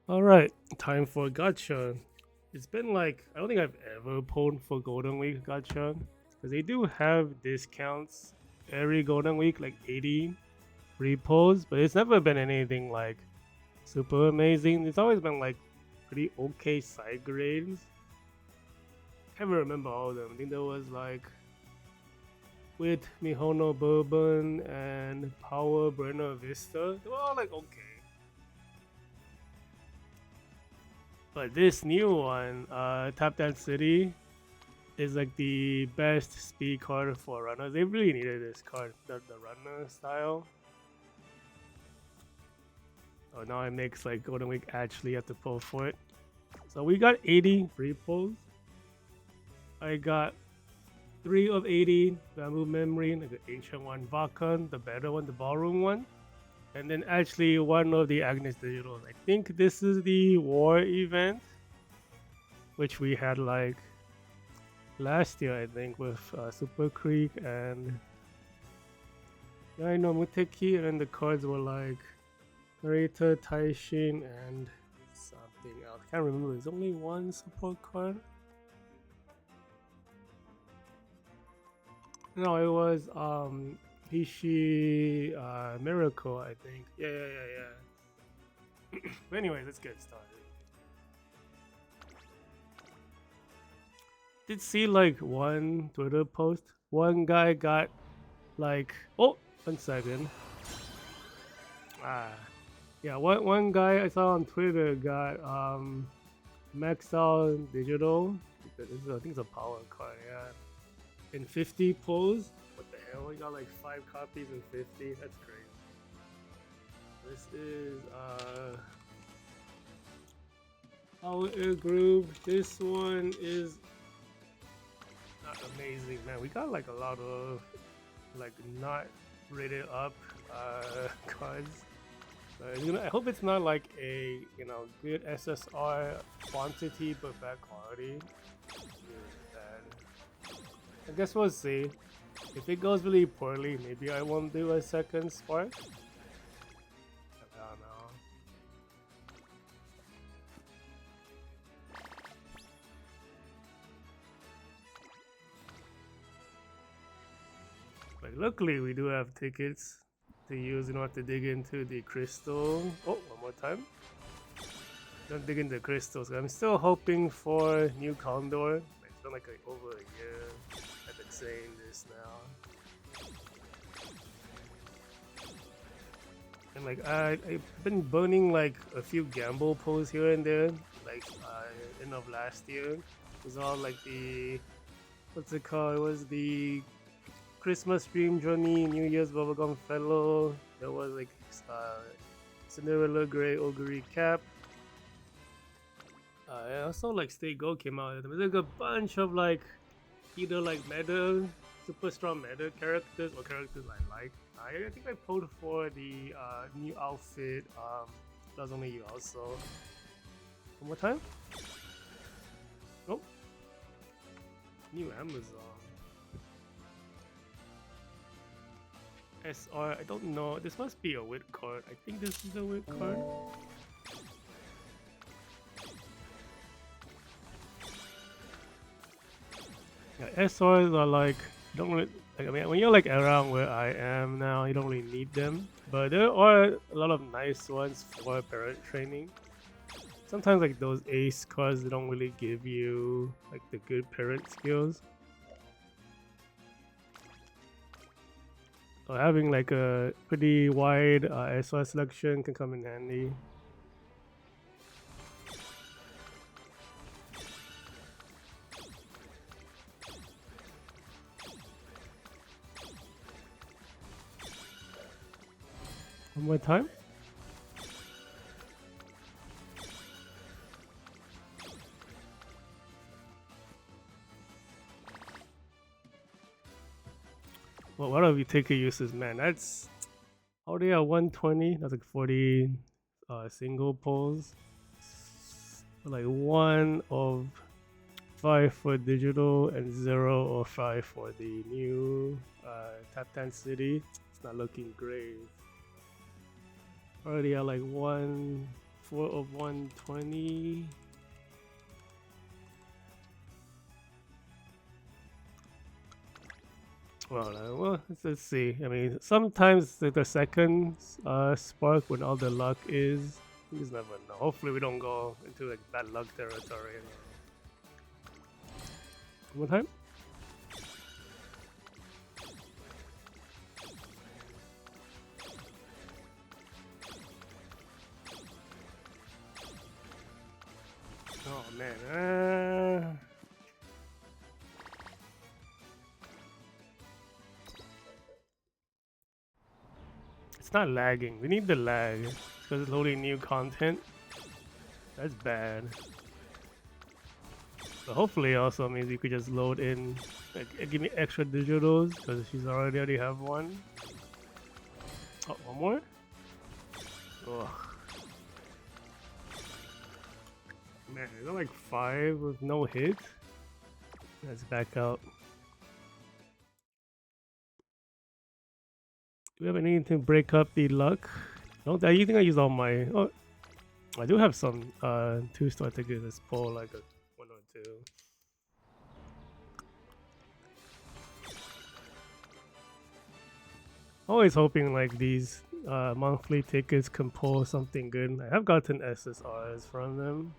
All right, time for Gacha. It's been like I don't think I've ever pulled for Golden Week Gacha because they do have discounts every Golden Week, like 80 repos, but it's never been anything like super amazing. It's always been like pretty okay side grades. Can't even remember all of them. I think there was like with Mihono Bourbon and Power Buena Vista. They were all like okay. But this new one, Tap Dance City, is like the best speed card for runners. They really needed this card, the runner style. Oh, now it makes like Golden Week actually have to pull for it. So we got 80 free pulls. I got 3 of 80 Bamboo Memory, like the ancient one, Vakan, the better one, the ballroom one. And then actually one of the Agnes Digitals. I think this is the war event, which we had like last year, I think, with Super Creek and yeah, I know Muteki, and then the cards were like Narita, Taishin, and something else. I can't remember. There's only one support card. No, it was Hishi Miracle, I think. Yeah. But anyways, let's get started. Did see like one Twitter post. One guy got like 1 second. Ah, yeah. One guy I saw on Twitter got maxed out digital. This is, I think it's a power card. Yeah, in 50 pulls. What the hell? We got like 5 copies in 50. That's crazy. This is Power Air Group. This one is not amazing, man. We got like a lot of like not rated up cards. I hope it's not like a good SSR quantity but bad quality. I guess we'll see. If it goes really poorly, maybe I won't do a second spark. I don't know. But luckily, we do have tickets to use in order to dig into the crystal. Oh, one more time. Don't dig into crystals. I'm still hoping for new Condor. It's been like over a year. I've been saying this now. And like I've been burning like a few gamble pulls here and there, like end of last year. It was all like the what's it called? It was the Christmas Dream Journey, New Year's Bubblegum Fellow. There was like Cinderella Grey Ogre Cap. And also like Stay Go came out. There was like a bunch of like either like meta, super strong meta characters or characters I like. I think I pulled for the new outfit. That was only you also. One more time. Oh, new Amazon. SR. I don't know. This must be a wit card. I think this is a wit card. Yeah, SRs are like don't really like. I mean, when you're like around where I am now, you don't really need them. But there are a lot of nice ones for parent training. Sometimes like those ace cards, they don't really give you like the good parent skills. So having like a pretty wide SR selection can come in handy. One more time. Well, what are we taking uses, man? That's how they are 120. That's like 40 single pulls. Like 1 of 5 for digital and 0 or 5 for the new Tap Dance City. It's not looking great. Already at like 1 4 of 120. Well, let's see. I mean, sometimes the second spark when all the luck is, you just never know. Hopefully, we don't go into like bad luck territory. One more time. Oh man. It's not lagging. We need the lag because it's loading new content. That's bad. But hopefully, also means you could just load in, like, give me extra digitals because she's already have one. Oh, one more. Ugh. Man, is that like 5 with no hit? Let's back out. Do we have anything to break up the luck? No, I think I used all my. Oh, I do have some 2-star tickets. Let's pull like a 1 or 2. Always hoping like these monthly tickets can pull something good. I have gotten SSRs from them.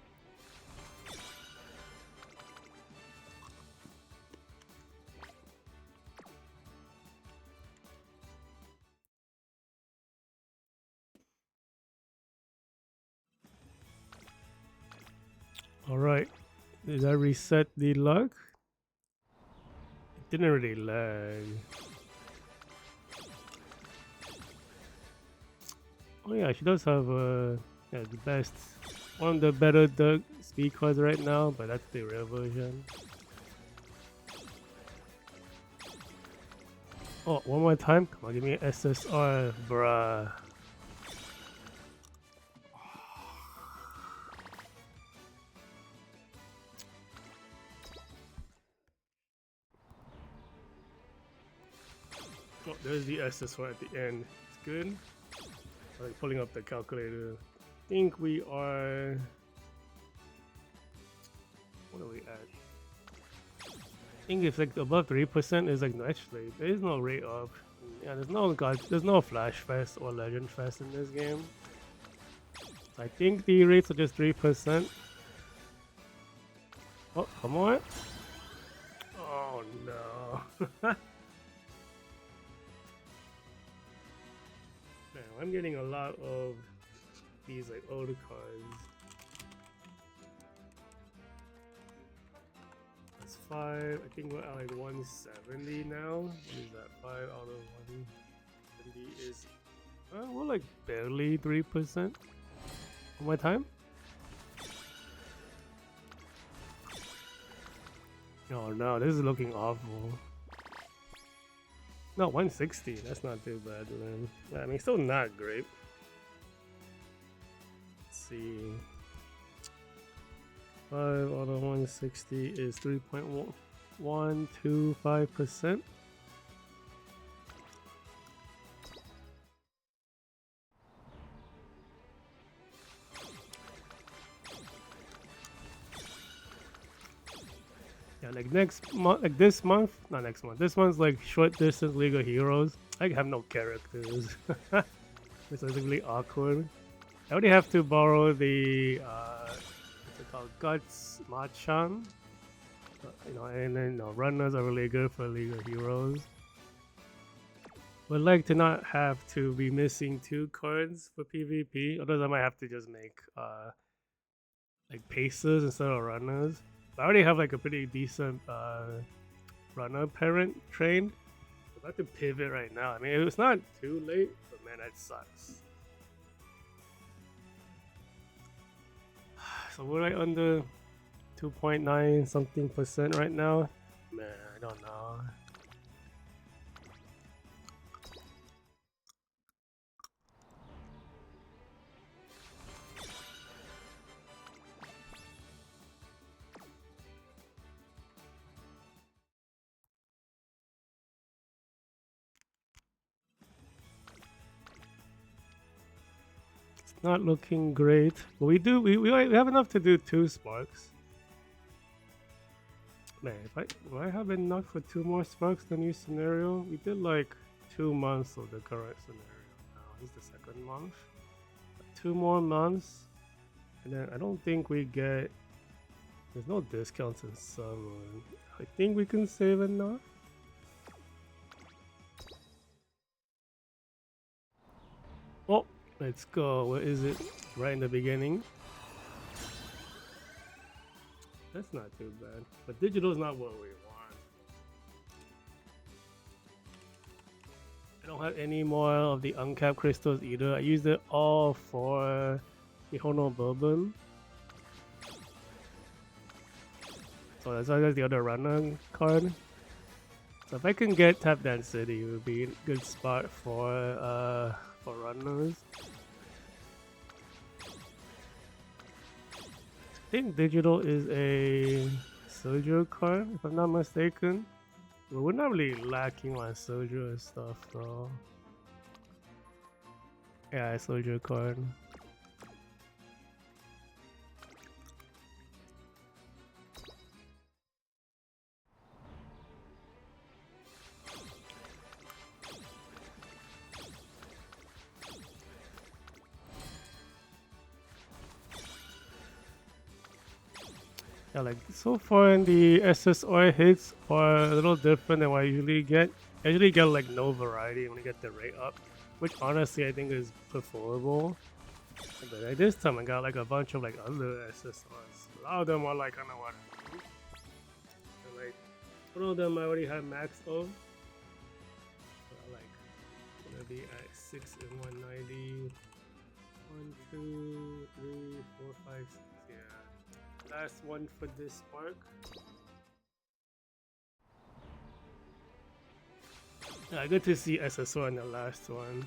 Alright, did I reset the luck? It didn't really lag. Oh yeah, she does have yeah, the best, one of the better Doug speed cards right now, but that's the rare version. Oh, one more time? Come on, give me an SSR, bruh. Oh, there's the SSR at the end. It's good. Like pulling up the calculator. I think we are. What are we at? I think it's like above 3% is like no, actually there is no rate up. Yeah, there's no Flash Fest or Legend Fest in this game. I think the rates are just 3%. Oh, come on. Oh no. Man, I'm getting a lot of these like older cards. That's 5. I think we're at like 170 now. What is that? 5 out of 170 is we're like barely 3%. One more time. Oh no, this is looking awful. No, 160. That's not too bad, man. I mean, still not great. Let's see. 5 out of 160 is 3.125%. Yeah, like next month, like this month, not next month. This month's like short distance League of Heroes. I have no characters. It's really awkward. I already have to borrow the what's it called, Guts Machan. And then runners are really good for League of Heroes. Would like to not have to be missing 2 cards for PvP. Otherwise, I might have to just make like pacers instead of runners. I already have like a pretty decent runner parent trained. I'm about to pivot right now. I mean, it's not too late, but man, that sucks. So we're like under 2.9 something percent right now. Man, I don't know. not looking great. But we have enough to do 2 sparks. Man, if I have enough for 2 more sparks, the new scenario, we did like 2 months of the current scenario. Now this is the second month. 2 more months, and then I don't think we get. There's no discounts in summer. I think we can save enough. Oh, let's go. Where is it? Right in the beginning. That's not too bad. But digital is not what we want. I don't have any more of the uncapped crystals either. I used it all for the Hono Bourbon. So that's why there's the other runner card. So if I can get Tap Dance City, it would be a good spot for runners. I think digital is a Sojo card, if I'm not mistaken. But we're not really lacking on Sojo and stuff though. Yeah, a Sojo card. Yeah, like so far in the SSR hits are a little different than what I usually get. I usually get like no variety when I get the rate up, which honestly I think is preferable. But like this time I got like a bunch of like other SSRs. A lot of them are like kind of what. And like one of them I already have max of. So I like gonna be at 6 and 190. 1, 2, 3, 4, 5, 6. Yeah. Last one for this spark. Yeah, good to see SSO in the last one.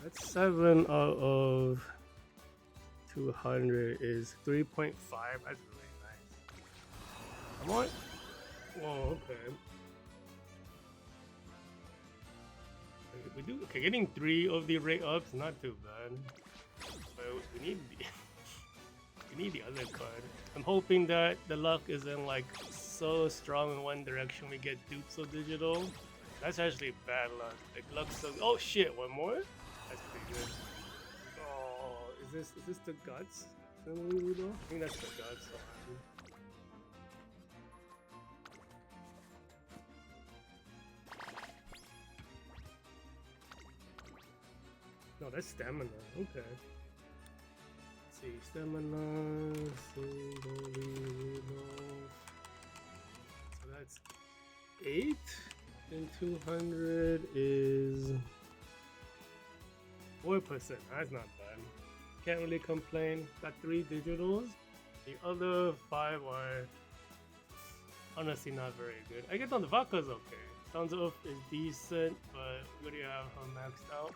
That's 7 out of 200 is 3.5. That's really nice. Come on. Whoa, okay. We do okay. Getting 3 of the rate ups, not too bad. But we need the we need the other card. I'm hoping that the luck isn't like so strong in one direction we get dupes of digital. That's actually bad luck. Like luck's so oh shit, one more? That's pretty good. Oh, is this the guts? I think that's the guts. No, that's stamina. Okay. Let's see, stamina. So that's 8, and 200 is 4%. That's not bad. Can't really complain. Got 3 digitals. The other 5 are honestly not very good. I guess on the vodka's okay. Sounds of is decent, but we already have her maxed out.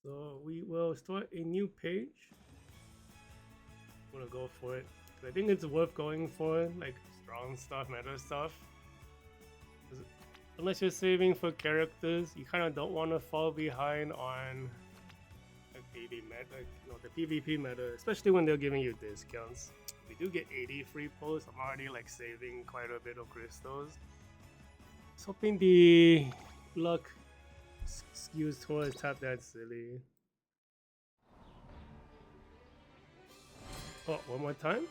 So we will start a new page. I'm gonna go for it. I think it's worth going for, like strong stuff, meta stuff. Unless you're saving for characters, you kind of don't want to fall behind on like the meta, the PvP meta, especially when they're giving you discounts. We do get 80 free posts. I'm already like saving quite a bit of crystals. Just hoping the luck skews towards Tap That Silly. Oh, one more time.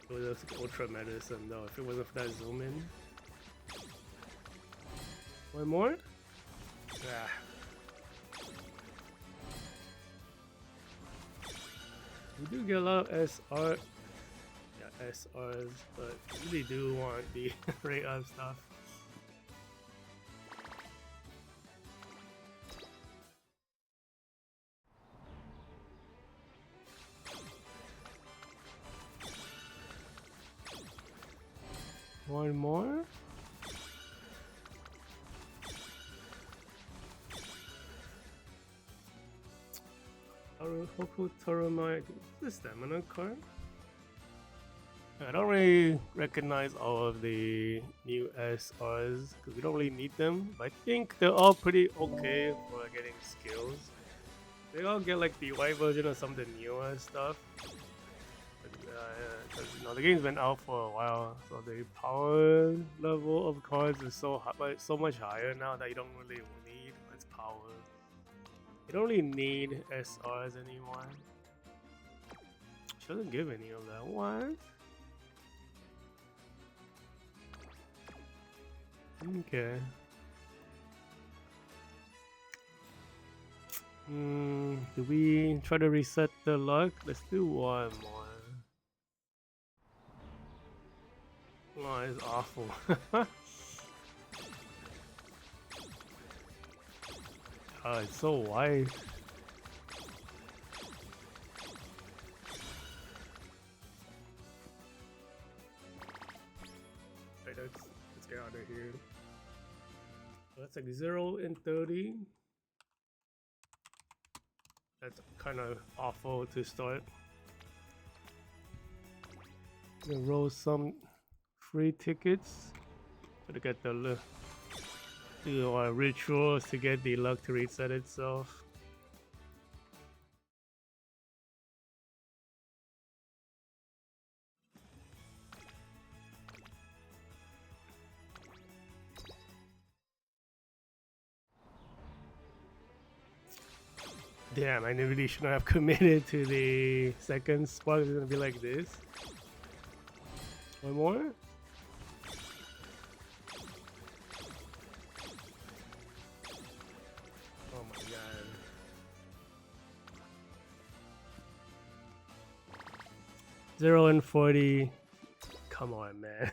It was ultra medicine though. If it wasn't for that zoom in. One more. Ah. We do get a lot of SR. Yeah, SRs, but we really do want the rate up stuff. One more. Hoku Toromai. The stamina card. I don't really recognize all of the new SRs because we don't really need them. But I think they're all pretty okay for getting skills. They all get like the white version of some of the newer stuff. Because the game's been out for a while, so the power level of cards is so much higher now that you don't really need its power. You don't really need SRs anymore. She doesn't give any of that. What? Okay. Do we try to reset the luck? Let's do one more. Oh, it's awful. Oh, it's so wide. Right, let's get out of here. So that's like 0 and 30. That's kind of awful to start. Gonna roll some free tickets to get the do our rituals to get the luck to reset itself. Damn, I really shouldn't have committed to the second spot. It's gonna be like this. One more? Oh my god. Zero and 40. Come on, man.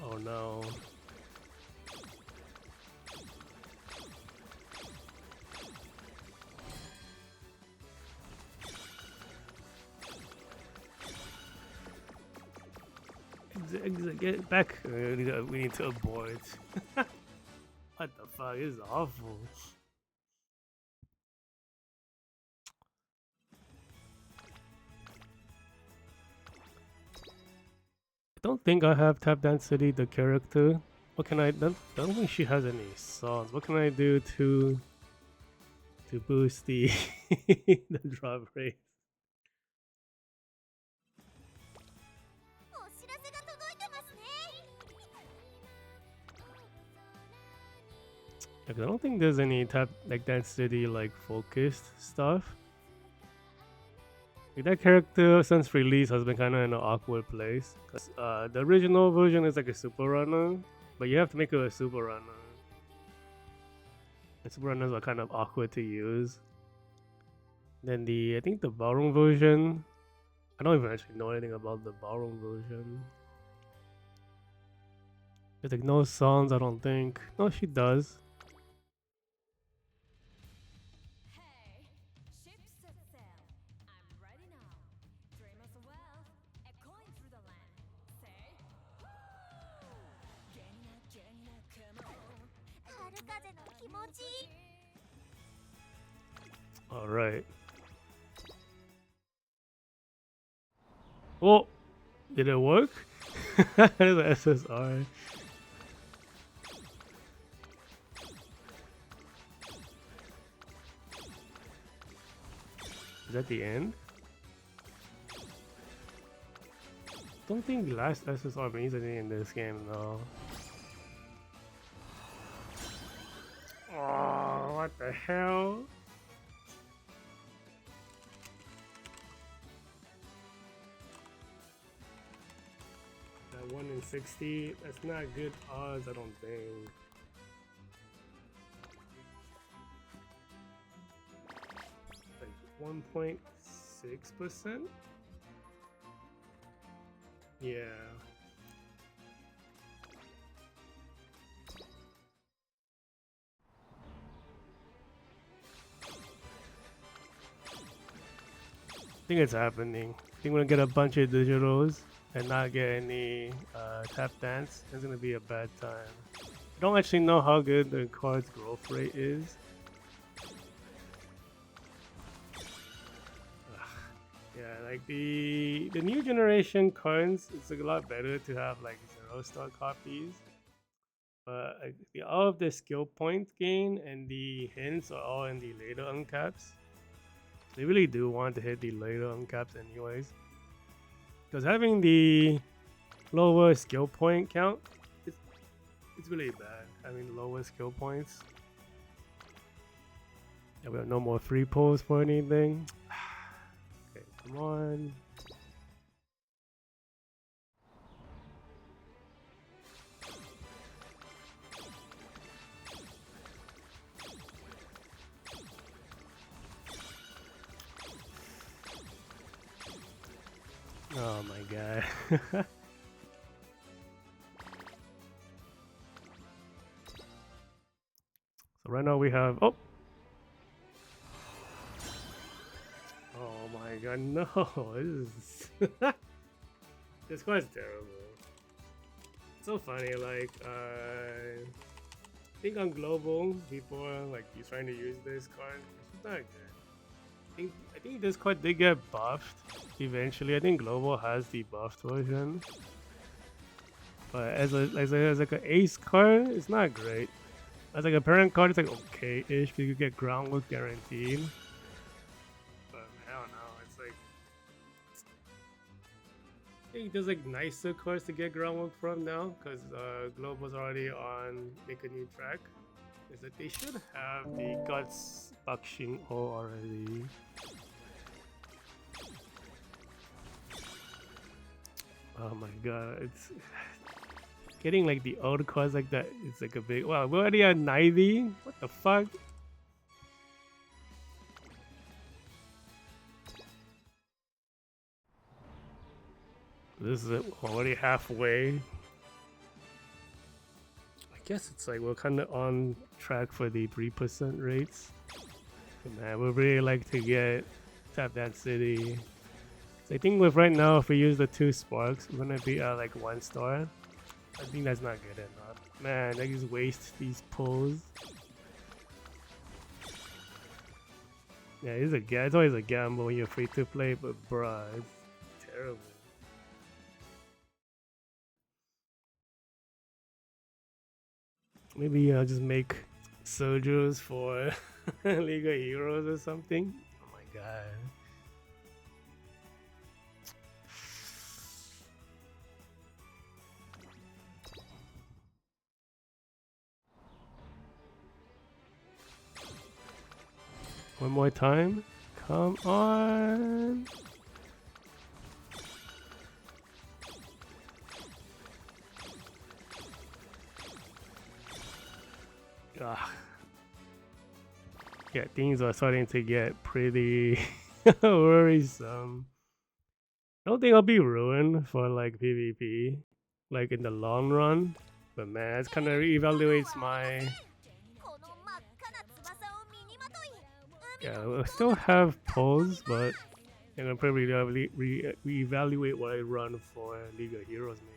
Oh no. Exit, get back. We need to abort. What the fuck? This is awful. I don't think I have Tap Density, the character. What can I? Don't think she has any songs. What can I do to boost the the drop rate? Like, I don't think there's any Tap like Density like focused stuff. Like, that character since release has been kind of in an awkward place. Cause the original version is like a super runner, but you have to make her a super runner. And super runners are kind of awkward to use. Then I think the ballroom version, I don't even actually know anything about the ballroom version. There's like no songs, I don't think. No, she does. All right. Oh, did it work? The SSR. Is that the end? Don't think last SSR means anything in this game though. Oh, what the hell? That 1 in 60, that's not good odds, I don't think. Like 1.6%? Yeah. I think it's happening. I think we're gonna get a bunch of digitals and not get any tap dance. It's gonna be a bad time. I don't actually know how good the card's growth rate is. Yeah, like the new generation cards, it's a lot better to have like 0-star copies. But all of the skill point gain and the hints are all in the later uncaps. They really do want to hit the later uncaps anyways. Because having the lower skill point count, it's, it's really bad. Having the lower skill points. Yeah, we have no more free pulls for anything. Okay, come on. Oh my god. So right now we have oh my god, no. This is this card's terrible. It's so funny, like I think on global people are like trying to use this card. It's not good. I think this card did get buffed eventually. I think global has the buffed version. But as like an ace card, it's not great. As like a parent card, it's like okay-ish because you get groundwork guaranteed. But I don't know. It's like I think there's like nicer cards to get groundwork from now because Global's already on make a new track. Is that they should have the Guts Bakshing O already. Oh my god, it's getting like the old cards like that. It's like a big. Wow, we're already at 90. What the fuck? This is already halfway. I guess it's like we're kind of on track for the 3% rates. Man, we really like to get Tap Dance City. So I think with right now, if we use the 2 sparks, we're gonna be at like 1 star. I think that's not good enough. Man, I just waste these pulls. Yeah, it's always a gamble when you're free to play, but bruh, it's terrible. Maybe I'll just make soldiers for League of Heroes or something. Oh my god. One more time. Come on. Ugh. Yeah, things are starting to get pretty worrisome. I don't think I'll be ruined for like PvP, like in the long run. But man, it kind of reevaluates my. Yeah, we'll still have pulls, but I'm gonna probably reevaluate what I run for League of Heroes maybe.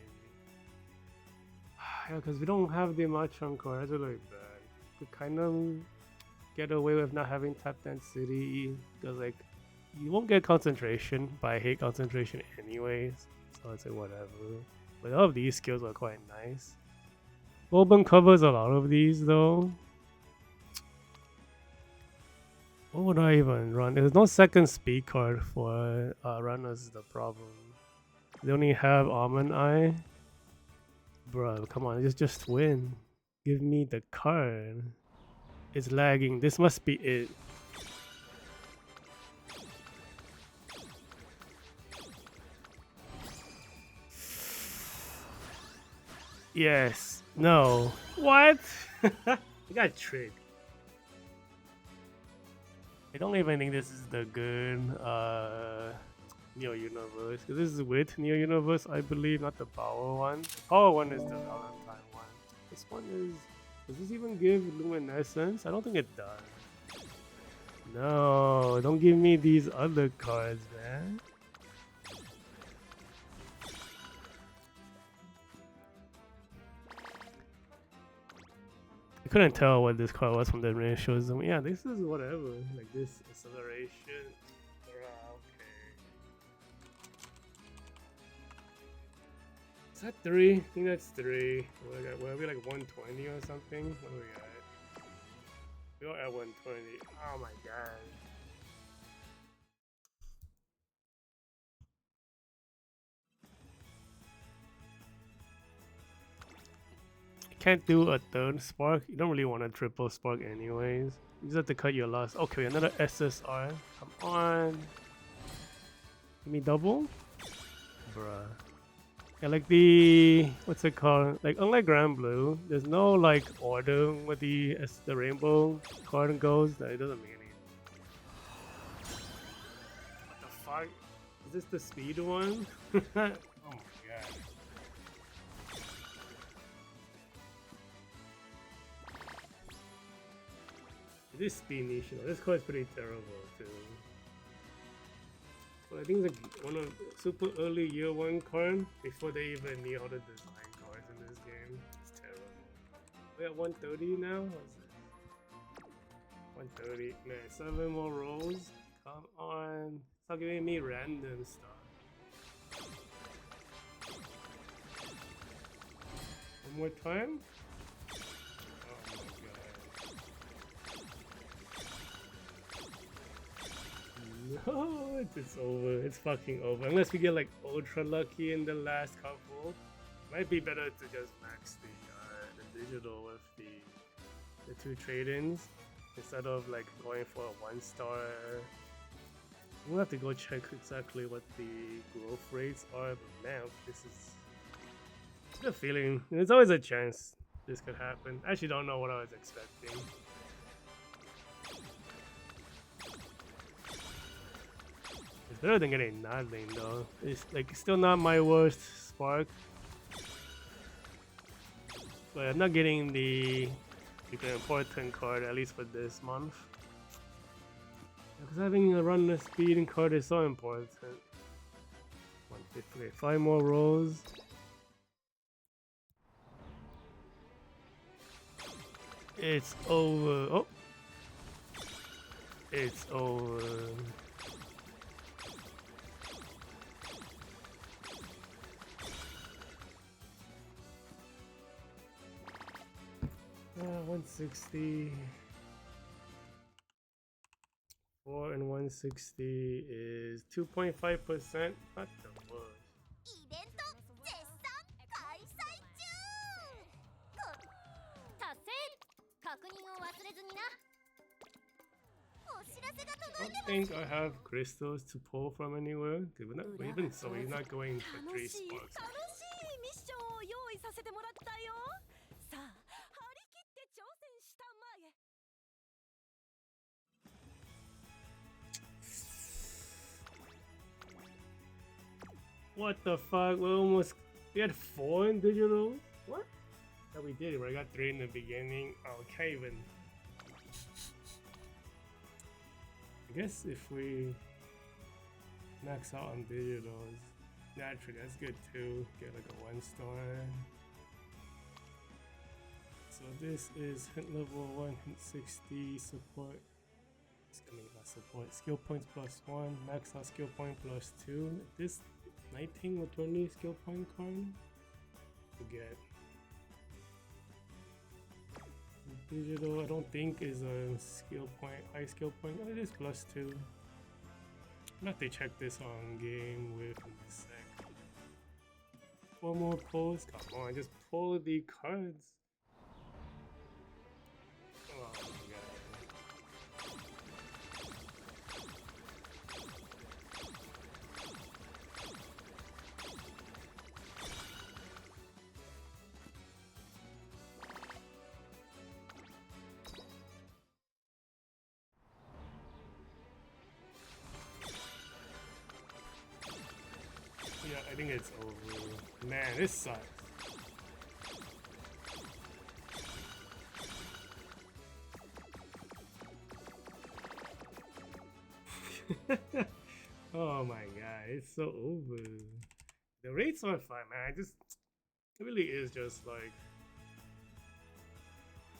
Yeah, because we don't have the Machamp card. That's really bad. Could kind of get away with not having Tap Dance City because like you won't get concentration, but I hate concentration anyways. So it's like whatever. But all of these skills are quite nice. Golden covers a lot of these though. What would I even run? There's no second speed card for runners is the problem. They only have Almond Eye. Bro, come on, just win. Give me the card. It's lagging. This must be it. Yes. No. What? I got tricked. I don't even think this is the good Neo Universe. Because this is with Neo Universe, I believe, not the power one. The power one is the Valentine one. This one is. Does this even give luminescence? I don't think it does. No, don't give me these other cards, man. I couldn't tell what this card was from the initials. I mean, yeah, this is whatever. Like this acceleration. Okay. that 3? I think that's 3. What are we like 120 or something? What are we at? We're at 120. Oh my god. Can't do a third spark. You don't really want a triple spark anyways. You just have to cut your loss. Okay, another SSR. Come on. Give me double? Bruh. Yeah, like the... What's it called? Like, unlike Grand Blue, there's no, like, order with the rainbow card goes. That it doesn't mean anything. What the fuck? Is this the speed one? Oh my god. This speed niche, this card's pretty terrible too. Well, I think it's like one of super early year 1 card before they even knew how to design cards in this game. It's terrible. We're at 130 now? What's it? 130. Man, 7 more rolls. Come on. Stop giving me random stuff. One more time? No, it's over. It's fucking over. Unless we get like ultra lucky in the last couple. Might be better to just max the digital with the 2 trade-ins instead of like going for a 1-star. We'll have to go check exactly what the growth rates are, but man, this is a good feeling. There's always a chance this could happen. I actually don't know what I was expecting. It's better than getting nothing though. It's like still not my worst spark. But I'm not getting the important card, at least for this month. Because having a run the speed card is so important. 150, 5 more rolls. It's over. Oh! It's over. Uh, 160. 4 and 160 is 2.5%. Not the worst. I don't think I have crystals to pull from anywhere. Even so, we're not going for 3 sparks. What the fuck? We had 4 in digital? What? Yeah, we did, but I got 3 in the beginning. Oh, can't even. I guess if we max out on digitals, naturally, that's good too. Get like a 1-star. So this is hint level 1, hint 60, support. I mean, not support. Skill points +1, max out skill point +2. This 19 or 20 skill point card to get. Digital, I don't think is a skill point, high skill point. Oh, it is +2. I'm have to check this on game with in a sec. 4 more pulls. Come on, just pull the cards. Oh my god. Yeah, I think it's over. Man, this sucks. Oh my god, it's so over. The rates are fine, man. It really is just like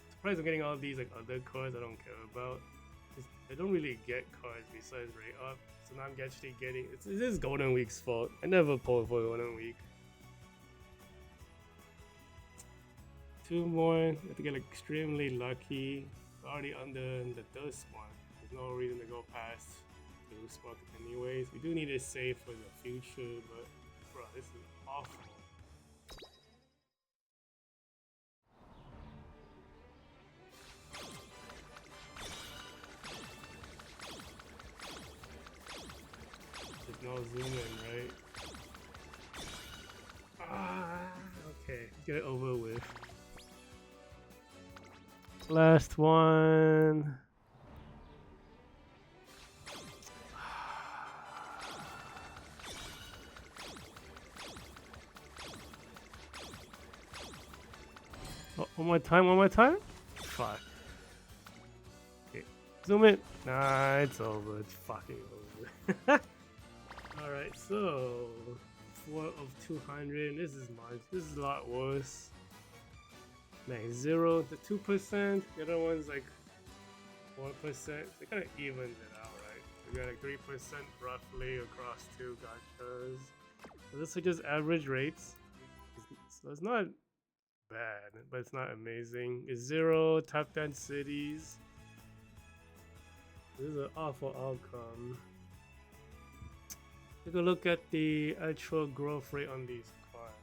surprised I'm getting all these like other cards I don't care about. I don't really get cards besides rate up, so now I'm actually getting. It is Golden Week's fault. I never pulled for Golden Week. 2 more. I have to get like extremely lucky. Already under the dust one. There's no reason to go past the spark anyways. We do need to save for the future, but bro, this is awful. There's no zoom in, right? Okay, get it over with. Last one. Oh, one more time. Fuck. Okay, zoom in. Nah, it's over. It's fucking over. Alright, so 4 of 200. This is much. This is a lot worse. Man, 0 to 2%. The other one's like 4%. So it kind of evens it out, right? We got like 3% roughly across 2 gachas. So this is just average rates. So it's not bad, but it's not amazing. It's 0 top 10 cities. This is an awful outcome. Take a look at the actual growth rate on these cards.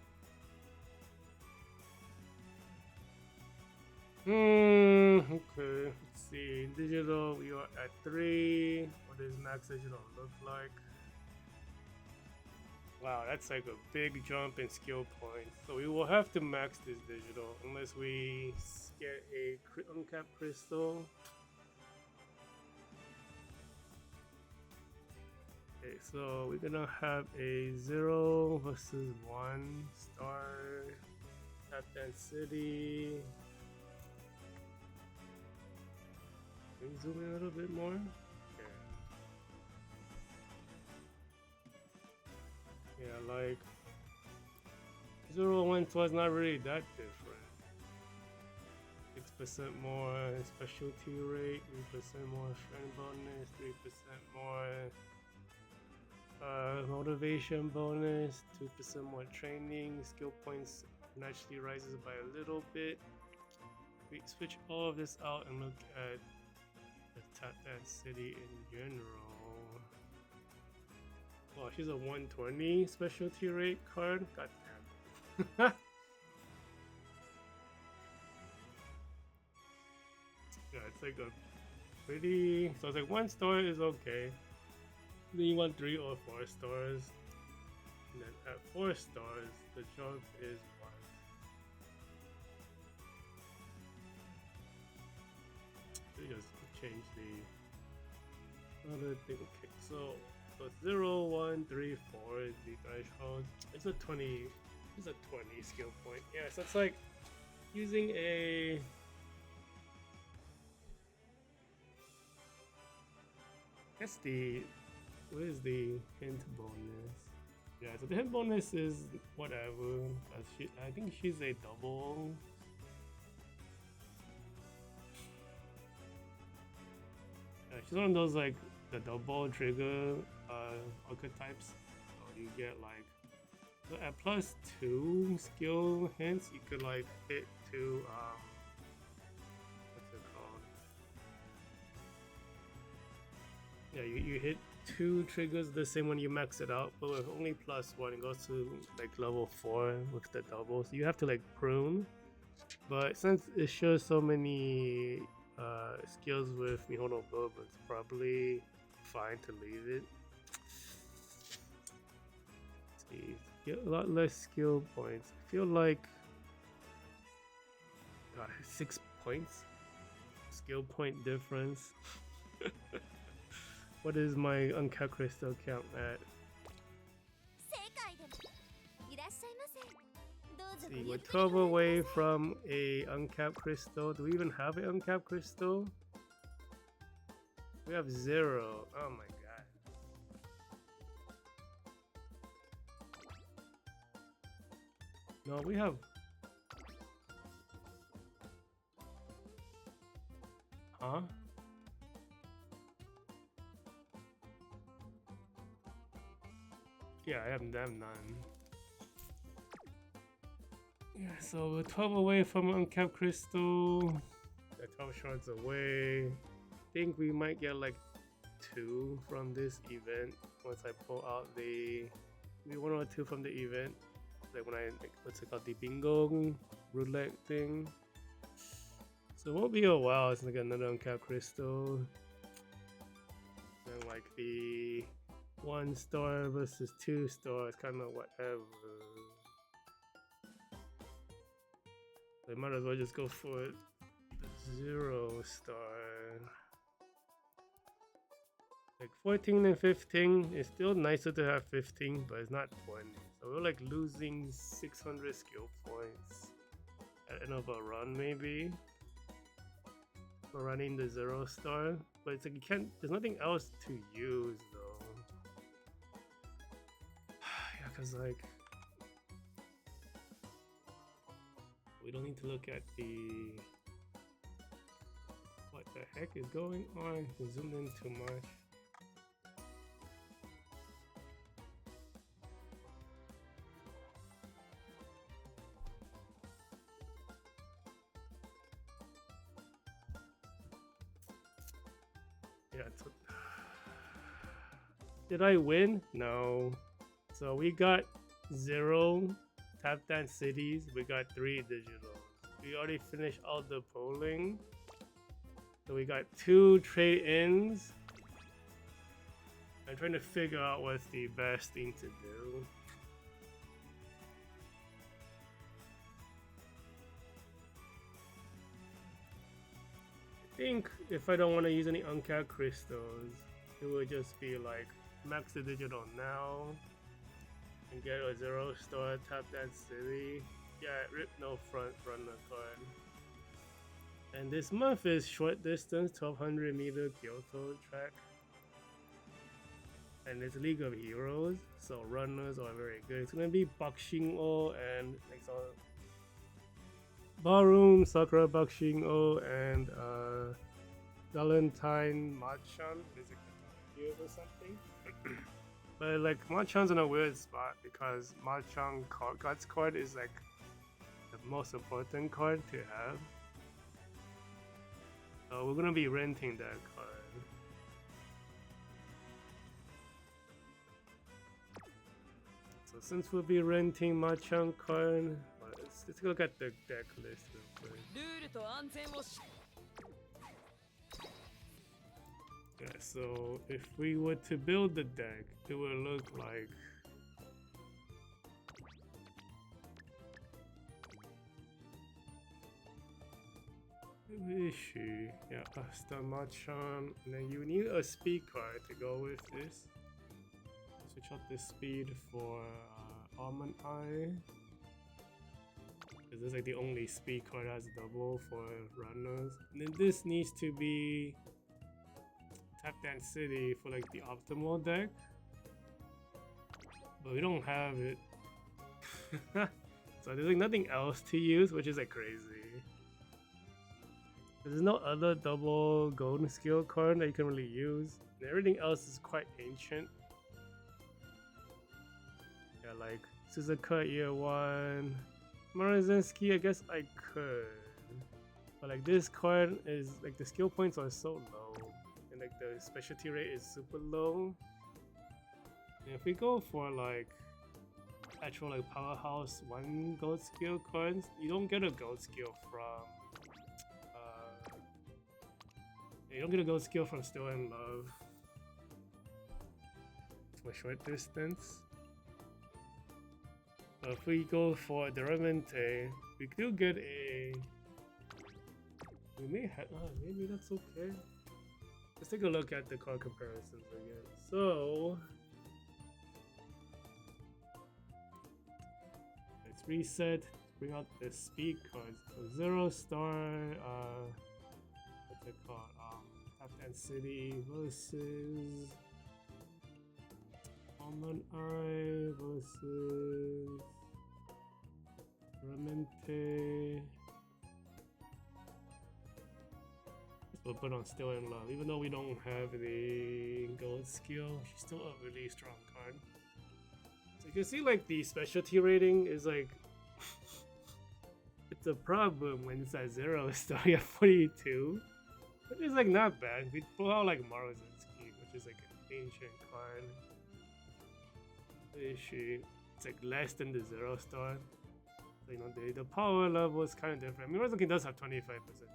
Okay. Let's see. Digital, we are at 3. What does max digital look like? Wow, that's like a big jump in skill points. So we will have to max this digital unless we get a uncapped crystal. Okay, so we're gonna have a 0 versus 1 star top 10 city. Can we zoom in a little bit more? Okay. Yeah, like 0 1 was not really that different. 6% more specialty rate, 3% more strength bonus, 3% more motivation bonus, 2% more training, skill points naturally rises by a little bit. We switch all of this out and look at the top 10 city in general. Oh, she's a 120 specialty rate card. God damn. Yeah, it's like a pretty. So it's like 1 star is okay. Then you want 3 or 4 stars. And then at 4 stars, the jump is 1. So just change the other thing. Okay, so 0, 1, 3, 4 is the threshold. It's a 20. It's a 20 skill point. Yeah, so it's like using a. That's the. What is the hint bonus? Yeah, so the hint bonus is whatever. I think she's a double. Yeah, she's one of those like the double trigger archetypes. So you get like so at +2 skill hints, you could like hit 2 what's it called? Yeah, you hit 2 triggers the same when you max it out, but with only +1 it goes to like level 4 with the double. So you have to like prune. But since it shows so many skills with Mihono Boba, it's probably fine to leave it. Let's see, get a lot less skill points. I feel like 6 points skill point difference. What is my uncapped crystal count at? See, we're 12 away from a uncapped crystal. Do we even have an uncapped crystal? We have 0. Oh my god. No, we have. Huh? Yeah, I have none. Yeah, So we're 12 away from uncapped crystal. They're 12 shards away. Think we might get like 2 from this event once I pull out the maybe 1 or 2 from the event. Like when I like, what's it called, the bingo roulette thing. So it won't be a while since I get another uncapped crystal. And like the 1 star versus 2 stars, kind of whatever. I might as well just go for it. 0 star. Like 14 and 15 is still nicer to have 15, but it's not 20. So we're like losing 600 skill points at the end of a run, maybe. For running the 0 star, but it's like you can't. There's nothing else to use though. Yeah, cause like we don't need to look at the. What the heck is going on? You zoomed in too much. Yeah, did I win? No. So we got 0 tap dance cities. We got 3 digital. We already finished all the polling. So we got 2 trade-ins. I'm trying to figure out what's the best thing to do. I think if I don't want to use any uncapped crystals, it would just be like max the digital now and get a 0 star tap that city. Yeah, rip no front runner card. And this month is short distance 1200 meter Kyoto track. And it's League of Heroes, so runners are very good. It's gonna be Bakushin-o and like so Ballroom, Sakura Bakushin-o, and Valentine Machan, is it or something? But like Machan's in a weird spot because Machan Guts card is like the most important card to have. So we're gonna be renting that card. So since we'll be renting Machan card, let's take a look at the deck list real quick. Yeah, so if we were to build the deck, it would look like who is she? Yeah, Asta Machan, and then you need a speed card to go with this. Switch out the speed for Almond Eye. This is like the only speed card that has double for runners. And then this needs to be Tap Dance City for like the optimal deck. But we don't have it. So there's like nothing else to use, which is like crazy. There's no other double golden skill card that you can really use. And everything else is quite ancient. Yeah, like Suzuka Year 1. Marazinski, I guess I could. But like this card is like the skill points are so low. And like the specialty rate is super low. And if we go for like actual like powerhouse 1 gold skill cards, you don't get a gold skill from you don't get a gold skill from Still in Love for short distance. If we go for Duramente, we do get a. We may have. Maybe that's okay. Let's take a look at the card comparisons again. So let's reset. Bring out the speed cards. So 0 star. What's it called? Tap Dance City versus Almond Eye versus Duramente. We'll put on Still in Love. Even though we don't have the gold skill, she's still a really strong card. So you can see like the specialty rating is like It's a problem when it's at 0 star, you have 42. Which is like not bad. We pull out like Maruzinski, which is like an ancient card. It's like less than the 0 star. So, you know, the power level is kind of different. I mean, Maruzinski does have 25%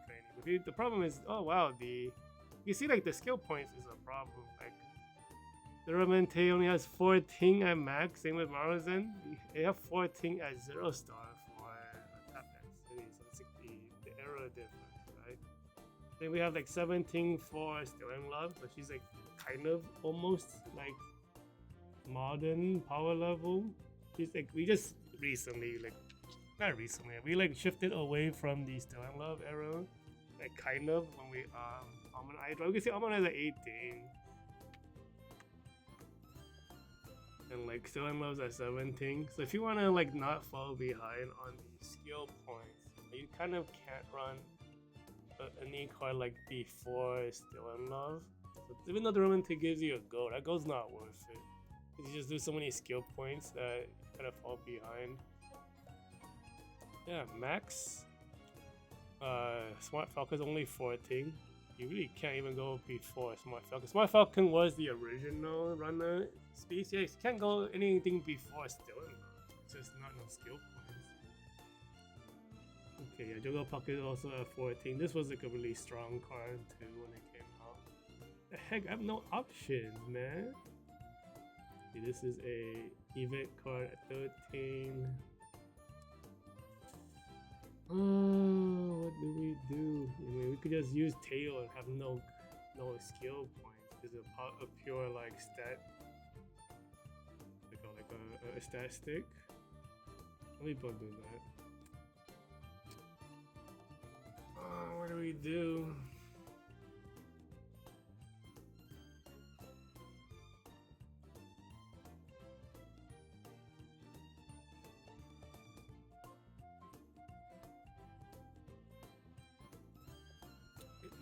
training. But the problem is, oh wow, you see like the skill points is a problem. Like the Ramante only has 14 at max, same with Maruzen. They have 14 at 0 star for Tap Dance City, so it's like the error difference, right? Then we have like 17 for Still in Love, so she's like kind of almost like modern power level. She's like, we just recently, like, not recently, we like shifted away from the Still in Love era, like kind of when we Almond Hydra. We can see Almond has like 18. And like Still in Love's at 17. So if you wanna like not fall behind on the skill points, you kind of can't run any card like before Still in Love. So even though the Romantic gives you a gold, that gold's not worth it. You just do so many skill points that you kind of fall behind. Yeah, max. Smart Falcon's only 14. You really can't even go before Smart Falcon. Smart Falcon was the original runner species. Yeah, you can't go anything before Still in Love. It's just not enough skill points. Okay, yeah, Jogo Pocket also at 14. This was like a really strong card too when it came out. The heck, I have no options, man. See, this is a event card at 13. Oh, what do we do? I mean, we could just use Tail and have no skill points. It's a pure like stat, like a stat stick. Let me both do that. Oh, what do we do?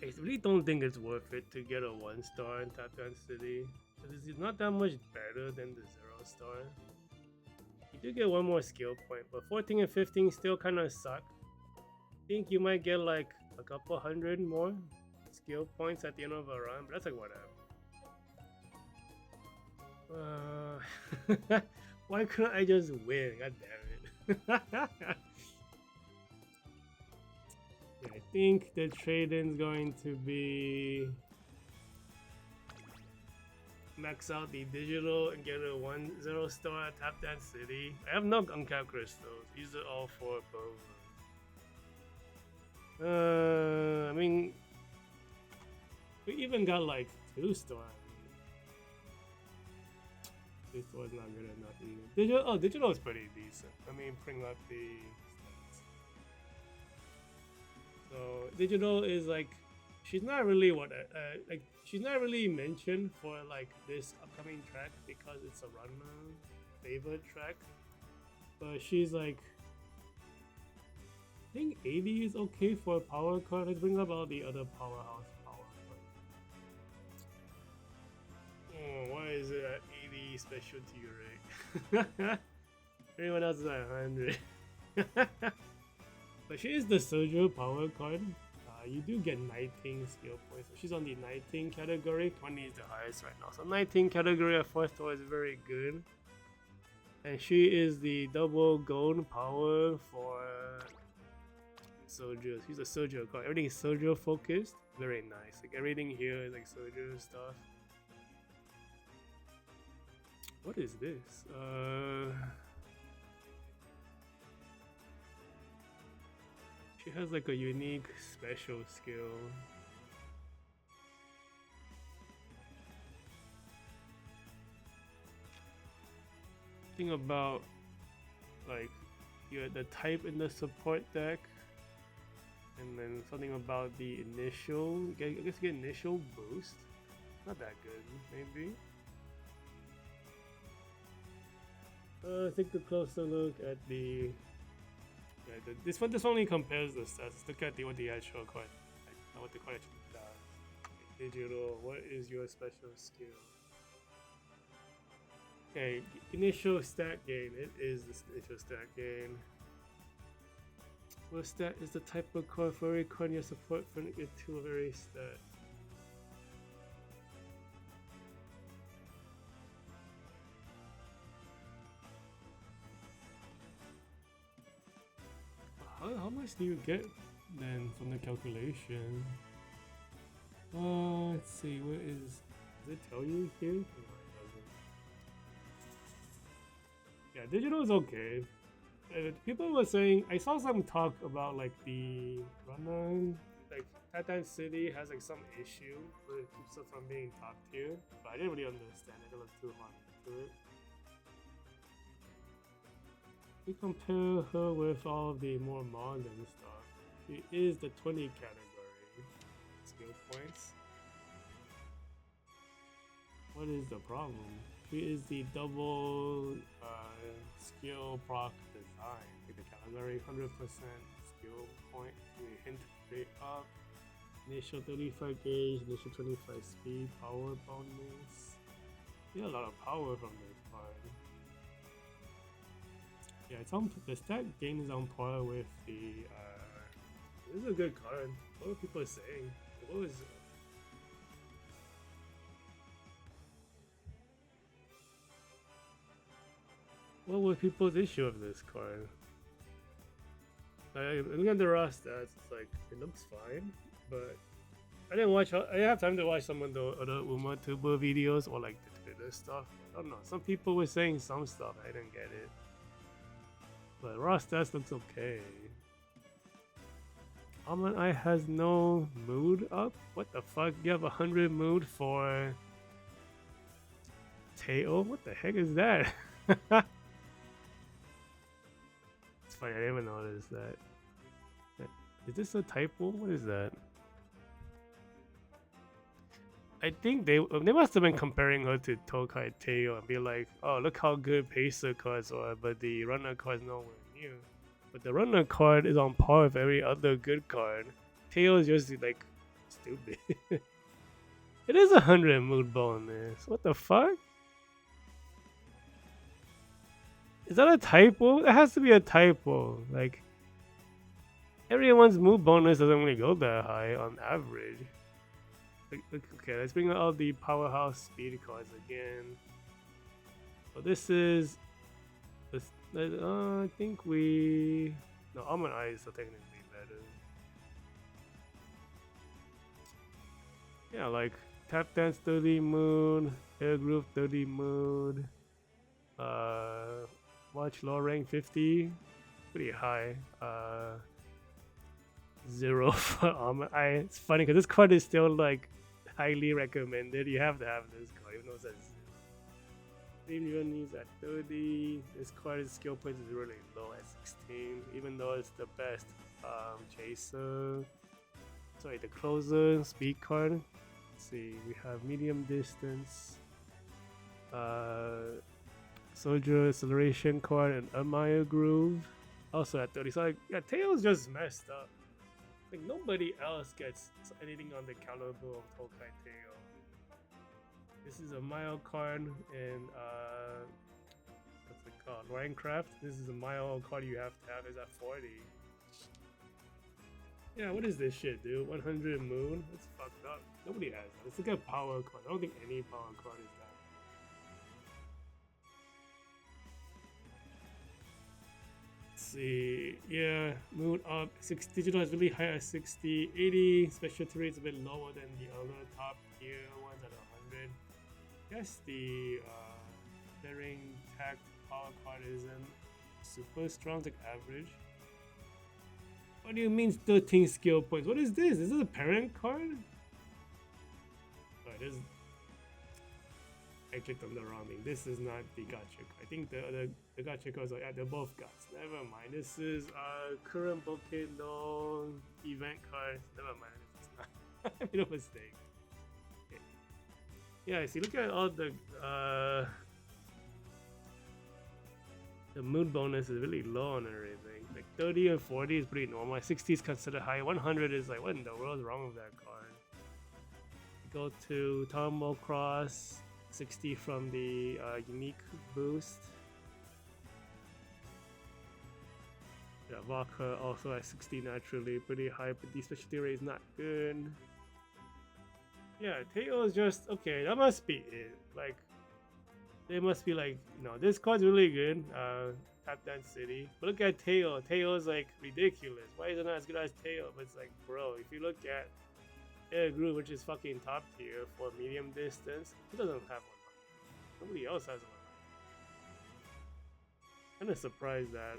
I really don't think it's worth it to get a 1-star in Tap Dance City. Because it's not that much better than the 0-star. You do get one more skill point, but 14 and 15 still kind of suck. I think you might get like a couple hundred more skill points at the end of a run, but that's like whatever. Why couldn't I just win? God damn it. I think the trade-in's going to be max out the digital and get a 1-0 star at Tap Dance City. I have no uncapped crystals. These are all for both. I mean, we even got like 2-star. 2-star is not good enough either. Digital is pretty decent. I mean, bring up the. So digital is like, she's not really she's not really mentioned for like this upcoming track because it's a runner favorite track, but she's like, I think 80 is okay for a power card. Let's bring up all the other powerhouse power cards. Oh, why is it at 80 specialty rate? Everyone else is at 100. But she is the Sojo power card. You do get 19 skill points. So she's on the 19 category. 20 is the highest right now. So 19 category at 4-star is very good. And she is the double gold power for Sojo. She's a Sojo card. Everything is Sojo focused. Very nice. Like everything here is like Sojo stuff. What is this? She has like a unique special skill. Thing about like the type in the support deck, and then something about the initial. I guess you get initial boost. Not that good, maybe. Take a closer look at the. Yeah, this one only compares the stats. Look at what the actual card, like, what the card actually does. Digital, what is your special skill? Okay, initial stat gain. It is the initial stat gain. What stat is the type of card for every card in your support for it to a very stat? How much do you get then from the calculation? Let's see, what is. Does it tell you here? No, it doesn't. Yeah, digital is okay. People were saying, I saw some talk about like the run-on, like Titan City has like some issue where it keeps it from being top tier, but I didn't really understand it. It looked too hard to it. We compare her with all of the more modern stuff. She is the 20 category skill points. What is the problem? She is the double skill proc design. Like the category 100% skill point. We hint straight up. Initial 35 gauge, initial 25 speed, power bonus. You get a lot of power from this card. Yeah, it's on the stat gain is on par with the. This is a good card. What were people saying? What was? What was people's issue of this card? Looking at the raw stats, it's like it looks fine, but I didn't watch. I didn't have time to watch some of the other Umatuba videos or like the Twitter stuff. I don't know. Some people were saying some stuff. I didn't get it. But raw stats looks okay. Almond Eye has no mood up? What the fuck? You have 100 mood for Teo? What the heck is that? It's funny, I didn't even notice that. Is this a typo? What is that? I think they must have been comparing her to Tokai Teo and be like, oh, look how good Pacer cards are, but the runner card is nowhere near. But the runner card is on par with every other good card. Teo is just like stupid. It is 100 mood bonus. What the fuck? Is that a typo? That has to be a typo. Like, everyone's mood bonus doesn't really go that high on average. Okay, let's bring out the powerhouse speed cards again. So this is, I think we, no, Almond Eye is still technically better. Yeah, like Tap Dance 30 mood, Air Groove 30 mood, Watch Low Rank 50, pretty high. 0 for Almond Eye. It's funny because this card is still like highly recommended. You have to have this card, even though it says 0. Needs at 30. This card's skill points is really low at 16, even though it's the best chaser. Sorry, the closer speed card. Let's see, we have medium distance, soldier acceleration card, and Amaya Groove. Also at 30. So like, yeah, Tail's just messed up. Like nobody else gets anything on the caliber of Tokai Teo. This is a mild card in what's it called? Minecraft. This is a mild card you have to have is at 40. Yeah, what is this shit, dude? 100 moon? That's fucked up. Nobody has that. It's like a power card. I don't think any power card is that. See, yeah, moon up. Digital is really high at 60, 80. Specialty rate's a bit lower than the other top tier ones at 100. Guess the bearing tact power card isn't super strong, it's like average. What do you mean 13 skill points? What is this? Is this a parent card? Oh, it is. I clicked on the wrong thing. This is not the Gacha. I think the Gacha cards are, yeah, they're both Gats. Never mind. This is current Bouquet no event card. Never mind. It's not. I made a mistake. Okay. Yeah, see, look at all the mood bonus is really low on everything. Like 30 and 40 is pretty normal. 60 is considered high. 100 is like, what in the world is wrong with that card? Go to Tombo Cross. 60 from the unique boost. Yeah, Vodka also at 60 naturally, pretty high, but the specialty rate is not good. Yeah, Teo is just okay. That must be it. Like, they must be like, this card's really good. Tap Dance City. But look at Teo. Teo is like ridiculous. Why is it not as good as Teo? But it's like, bro, if you look at Air Group, which is fucking top tier for medium distance, he doesn't have one. Nobody else has one. Kind of surprised that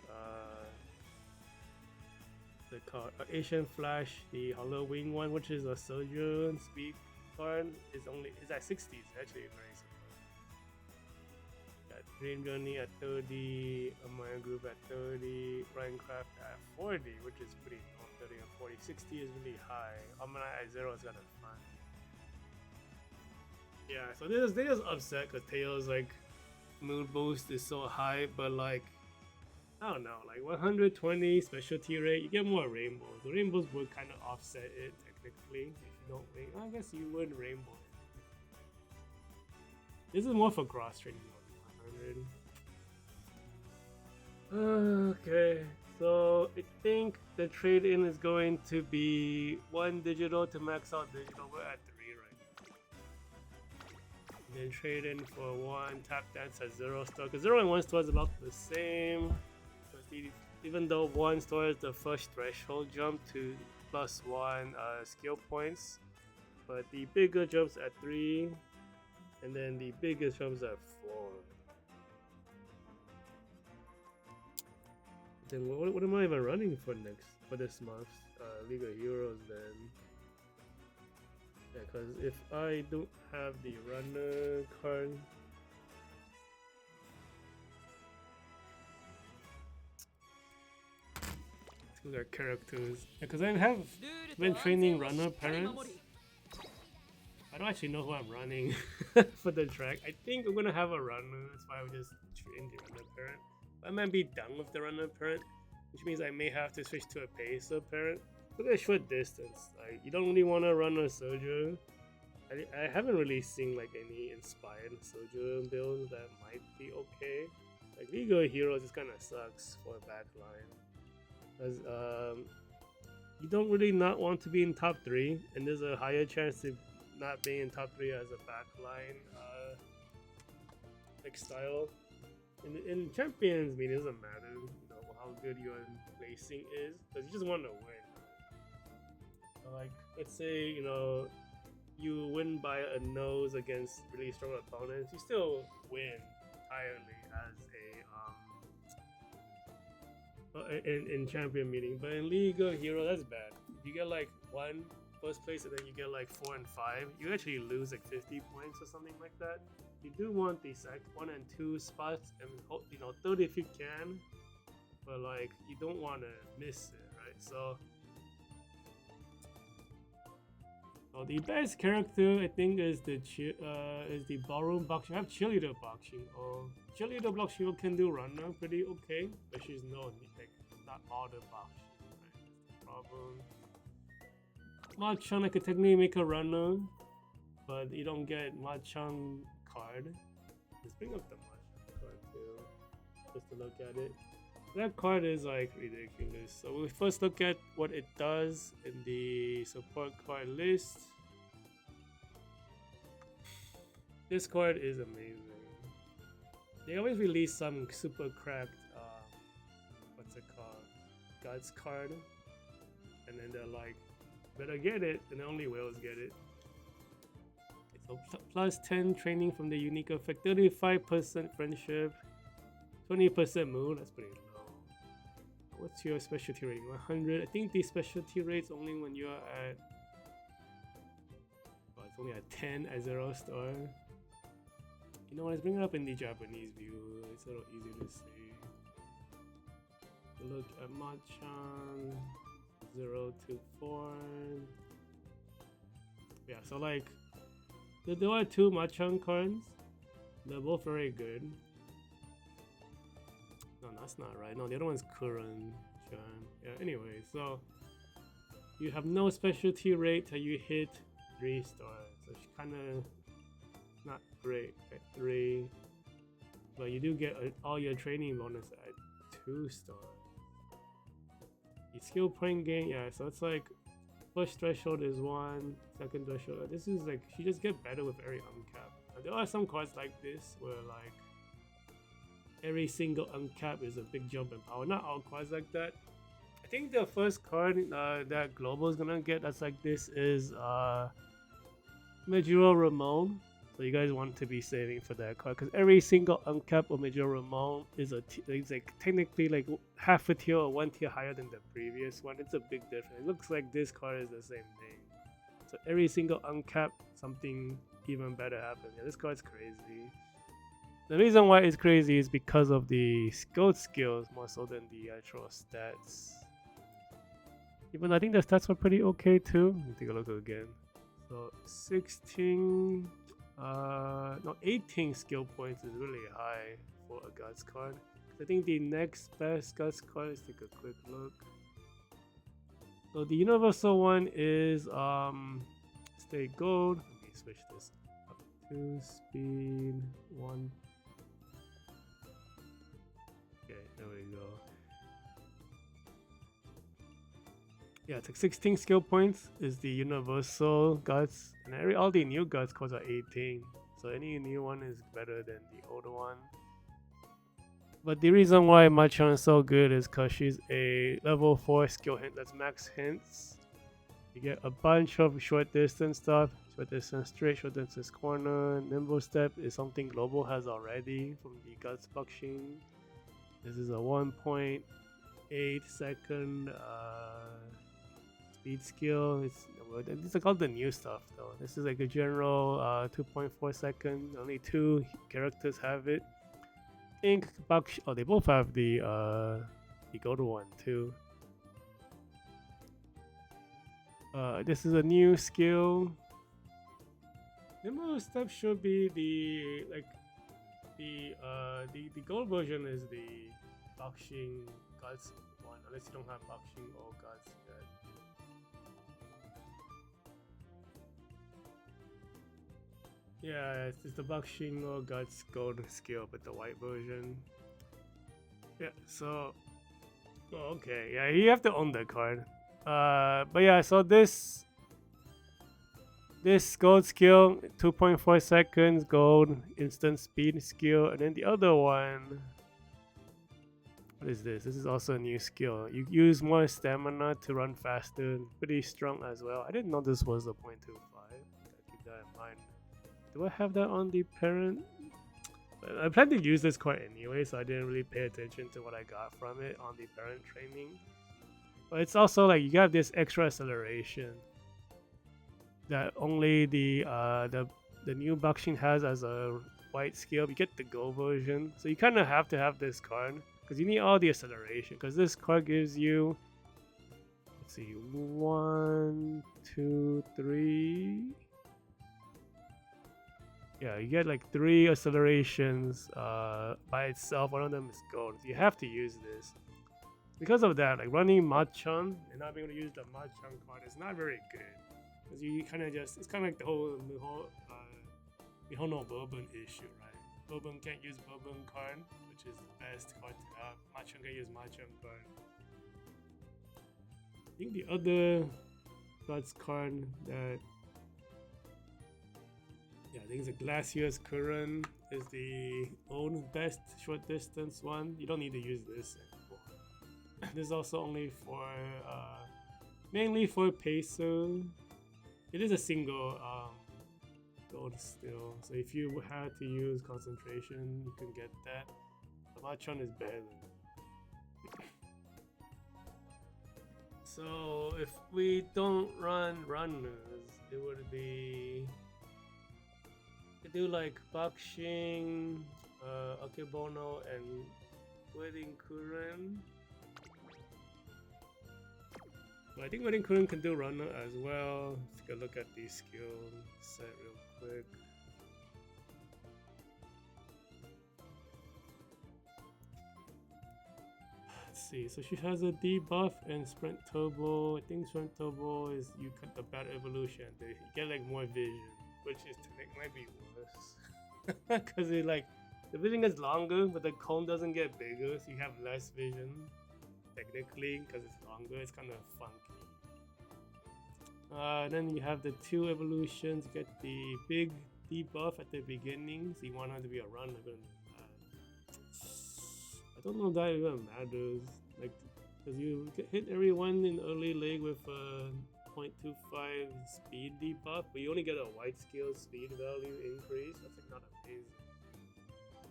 the card Asian Flash, the Hollow Wing one, which is a Sojourn speed card, is at 60s. Actually, very surprised. Got Dream Journey at 30, Amaya Group at 30, Minecraft at 40, which is pretty low. 30 and 40, 60 is really high. Amana at 0 is kind of fun. Yeah, so they just upset because Tails like mood boost is so high, but like I don't know, like 120 specialty rate, you get more rainbows. The rainbows would kind of offset it technically if you don't win. I guess you would rainbow. This is more for cross training. 100. Okay, so I think the trade in is going to be 1 digital to max out digital. We're at 3 right now. And then trade in for 1 tap dance at 0 store, because 0 and 1 store is about the same. Even though 1 store is the first threshold jump to +1 skill points, but the bigger jumps at 3, and then the biggest jumps at 4. Then what am I even running for this month? League of Heroes then. Yeah, because if I don't have the runner card, let's look at characters. Because I have been training runner parents. I don't actually know who I'm running for the track. I think I'm gonna have a runner. That's why I would just train the runner parent. I might be done with the runner parent, which means I may have to switch to a pacer parent. Look at short distance. Like, you don't really want to run a Sojourn. I haven't really seen like any inspired Sojourn builds that might be okay. Like League of Heroes just kind of sucks for a backline, because you don't really not want to be in top 3, and there's a higher chance of not being in top 3 as a backline like style. In champions, I mean, it doesn't matter, how good your placing is, because you just want to win. So like, let's say, you win by a nose against really strong opponents, you still win entirely as a in champion meeting. But in League of Heroes, that's bad. If you get like 1 first place and then you get like 4 and 5, you actually lose like 50 points or something like that. You do want the 1 and 2 spots, and third if you can, but like you don't want to miss it, right? So the best character I think is the ballroom boxing. I have cheerleader boxing. Cheerleader boxing can do runner pretty okay, but she's not all the boxing. Right? That's the problem. Machan, I could technically make a runner, but you don't get Machan card. Let's bring up the Machan card too, just to look at it. That card is like ridiculous. So we first look at what it does in the support card list. This card is amazing. They always release some super cracked, what's it called, Guts card, and then they're like, better get it, and only whales get it. So plus 10 training from the unique effect, 35% friendship, 20% mood. That's pretty low. What's your specialty rating? 100. I think the specialty rate's only when you're at, it's only at 10 at 0 star. You know what? Let's bring it up in the Japanese view. It's a little easier to see. Look at Machan 0 to 4. Yeah, so like there are 2 Machan cards. They're both very good. No, that's not right. No, the other one's Kuran. Yeah, anyway, so you have no specialty rate till you hit 3 stars. So it's kind of not great at 3. But you do get all your training bonus at 2 stars. The skill point gain, yeah. So it's like first threshold is 1, second threshold. This is like she just get better with every uncap. There are some cards like this where like every single uncap is a big jump in power. Not all cards like that. I think the first card that Global is gonna get that's like this is Majuro Ramon. So you guys want to be saving for that card because every single uncap of Major Ramon is it's like technically like half a tier or 1 tier higher than the previous one. It's a big difference. It looks like this card is the same thing. So every single uncap, something even better happens. Yeah, this card's crazy. The reason why it's crazy is because of the gold skills more so than the actual stats. Even I think the stats were pretty okay too. Let me take a look again. So 16. No, 18 skill points is really high for a Guts card. I think the next best Guts card, let's take a quick look. So the universal one is stay gold. Let me switch this up to speed 1. Okay, there we go. Yeah, it's like 16 skill points is the universal guts, and all the new guts cards are 18. So any new one is better than the older one. But the reason why Machan is so good is because she's a level 4 skill hint that's max hints. You get a bunch of short distance stuff, short distance straight, short distance corner, nimble step is something Global has already from the guts Buckshin. This is a 1.8 second speed skill. It's like all the new stuff though. This is like a general 2.4 second. Only 2 characters have it. I think they both have the golden one too. This is a new skill. Nimble step should be the gold version is the Buckshin Guts one, unless you don't have Buckshin or Guts yet. Yeah, it's the Buckshin or Guts gold skill, but the white version. Yeah, so okay, yeah, you have to own that card. But yeah, so this gold skill, 2.4 seconds gold instant speed skill, and then the other one. What is this? This is also a new skill. You use more stamina to run faster. Pretty strong as well. I didn't know this was a 0.25. Gotta keep that in mind. Do I have that on the parent? I plan to use this card anyway, so I didn't really pay attention to what I got from it on the parent training. But it's also like you got this extra acceleration that only the new Buckshin has as a white skill. You get the gold version, so you kind of have to have this card because you need all the acceleration. Because this card gives you, let's see, 1, 2, 3. Yeah, you get like 3 accelerations by itself. One of them is gold. So you have to use this. Because of that, like running Machan and not being able to use the Machan card is not very good. Because you kind of just, it's kind of like the whole Mihono Bourbon issue, right? Bourbon can't use Bourbon card, which is the best card to have. Machan can use Machan card. I think the other Guts card that, yeah, I think it's a Glacier's Current is the old best short distance one. You don't need to use this anymore. This is also only for mainly for Peso. It is a single gold still, so if you had to use concentration, you can get that. The Machan is better. So if we don't run runners, it would be, you could do like Buckshin, Akebono, and Wedding Kuren. But I think Wedding Kuren can do runner as well. Let's take a look at the skill set real quick. Let's see, so she has a debuff and Sprint Turbo. I think Sprint Turbo is you cut the bad evolution. You get like more vision, which is might be worse. Because it like the vision gets longer, but the cone doesn't get bigger, so you have less vision. technically because it's longer. It's kind of funky. Then you have the 2 evolutions. You get the big debuff at the beginning, so you want her to be a runner. I don't know if that even matters, like, because you hit everyone in early leg with a 0.25 speed debuff, but you only get a white skill speed value increase. That's like not amazing.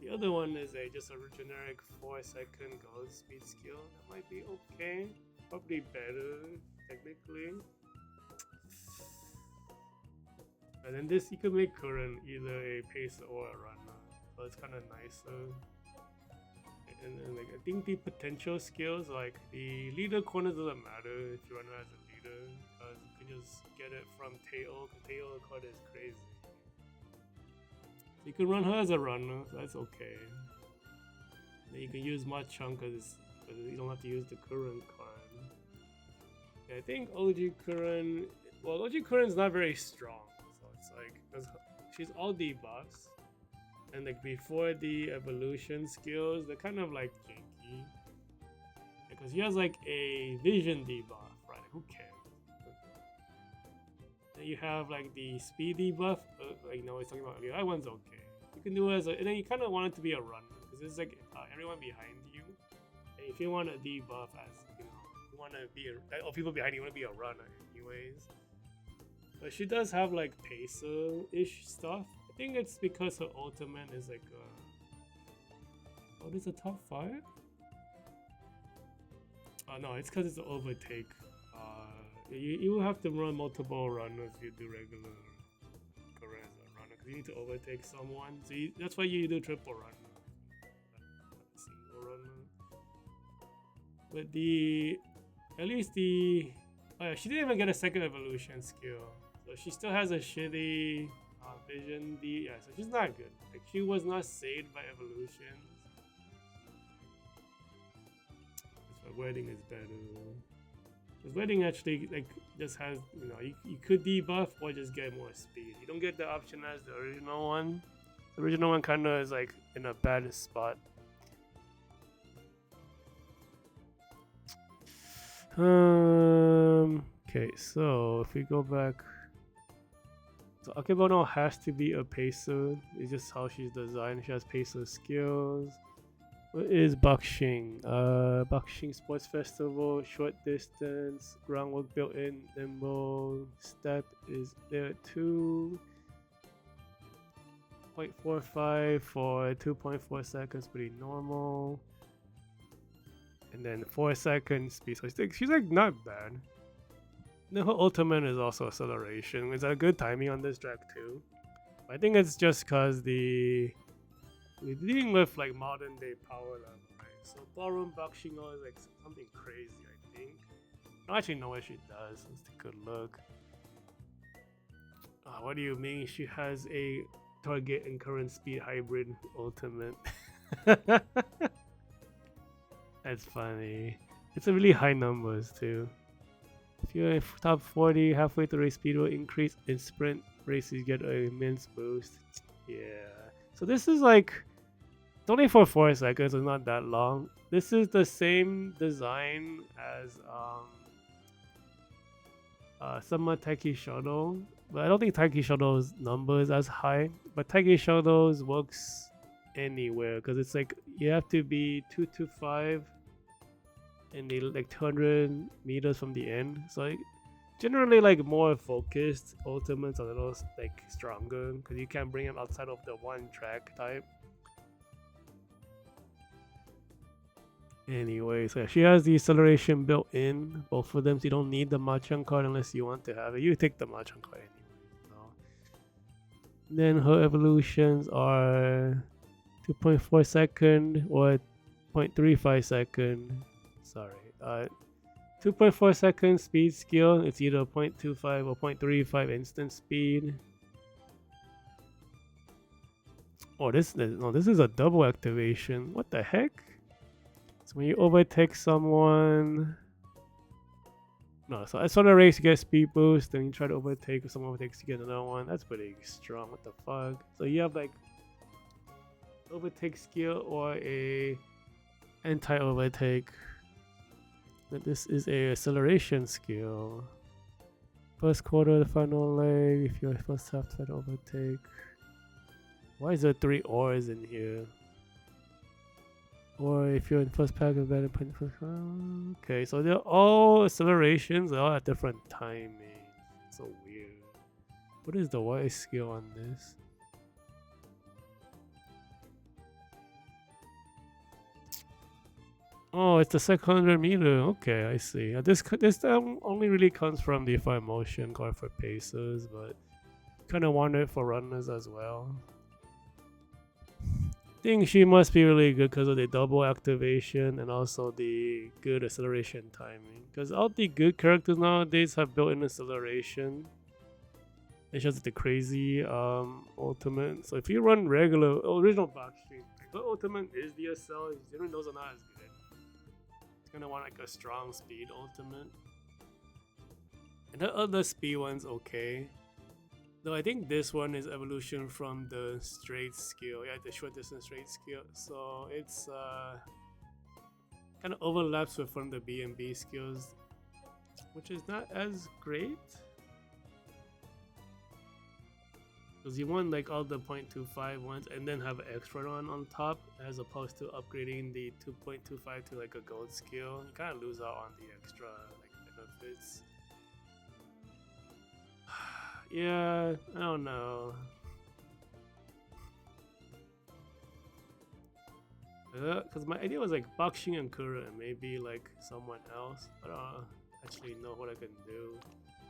The other one is just a generic 4-second gold speed skill. That might be okay, probably better technically. And then this, you could make Current either a pacer or a runner, so it's kind of nicer. And then, like, I think the potential skills, like the leader corner doesn't matter if you run her as a leader, because you can just get it from Teo, because Teo card is crazy. So you can run her as a runner, so that's okay. Then you can use Machan because you don't have to use the Current card. Yeah, I think OG Current, well, OG Current is not very strong, so it's like, because she's all debuffs. And like before the evolution skills, they're kind of like janky. Because he has like a vision debuff, right? Who cares? Then you have like the speed debuff, like I was talking about earlier. That one's okay. You can do it as a, and then you kind of want it to be a runner because it's like everyone behind you. And if you want a debuff as, you want to be or people behind you want to be a runner anyways. But she does have like pacer-ish stuff. I think it's because her ultimate is like oh, this is a top 5? No, it's because it's an overtake. You have to run multiple runners if you do regular Current as a runner, because you need to overtake someone. So that's why you do triple runner, not a single runner. But at least oh yeah, she didn't even get a second evolution skill, so she still has a shitty vision yeah, so she's not good. Like, she was not saved by evolutions. That's why wedding is better. Because wedding actually like just has, you could debuff or just get more speed. You don't get the option as the original one. The original one kind of is like in a bad spot. Okay, so if we go back, so Akebono has to be a pacer. It's just how she's designed. She has pacer skills. What is Bakshing? Bakshing Sports Festival, short distance, groundwork built in, nimble, step is there too. 0.45 for 2.4 seconds, pretty normal. And then 4 seconds speed. So she's like not bad. Then her ultimate is also acceleration. It's a good timing on this track too. I think it's just because we're dealing with like modern day power level, right? So Ballroom Bakushingo is like something crazy, I think. I don't actually know what she does. Let's take a look. What do you mean? She has a target and current speed hybrid ultimate. That's funny. It's a really high numbers too. If you're in top 40, halfway through race speed will increase in sprint races, get an immense boost. Yeah. So this is like, it's only for 4 seconds, it's not that long. This is the same design as Summer Taiki Shoto, but I don't think Taiki Shoto's number is as high. But Taiki Shoto's works anywhere because it's like you have to be 225 and they like 200 meters from the end. So like, generally like more focused ultimates are a little like stronger because you can't bring them outside of the one track type. Anyway, so she has the acceleration built in, both of them, so you don't need the Machan card unless you want to have it. You take the Machan card anyway. So. Then her evolutions are 2.4 second or 0.35 second. Sorry. 2.4 second speed skill. It's either 0.25 or 0.35 instant speed. Oh, this is a double activation. What the heck? So when you overtake someone, no, so I saw the race, you get speed boost, then you try to overtake, if someone overtakes, you get another one. That's pretty strong. What the fuck? So you have like overtake skill or a anti-overtake. that this is a acceleration skill. First quarter, the final leg. If you're first half, try to overtake. Why is there 3 ors in here? Or if you're in first pack of better point. Okay, so they're all accelerations, they're all at different timing. So weird. What is the Y skill on this? Oh, it's the second 100-meter. Okay, I see. This only really comes from the fire motion card for pacers, but kind of want it for runners as well. I think she must be really good because of the double activation and also the good acceleration timing. Because all the good characters nowadays have built-in acceleration. It's just the crazy ultimate. So if you run regular original backstreet, the ultimate is DSL. Generally those are not as good. It's gonna want like a strong speed ultimate. And the other speed one's okay. Though I think this one is evolution from the straight skill. Yeah, the short distance straight skill. So it's kind of overlaps with one of the B&B skills, which is not as great. Because you want like all the 0.25 ones and then have an extra one on top, as opposed to upgrading the 2.25 to like a gold skill. You kind of lose out on the extra like benefits. Yeah, I don't know. Because my idea was like Boxing and Kura and maybe like someone else. I don't actually know what I can do.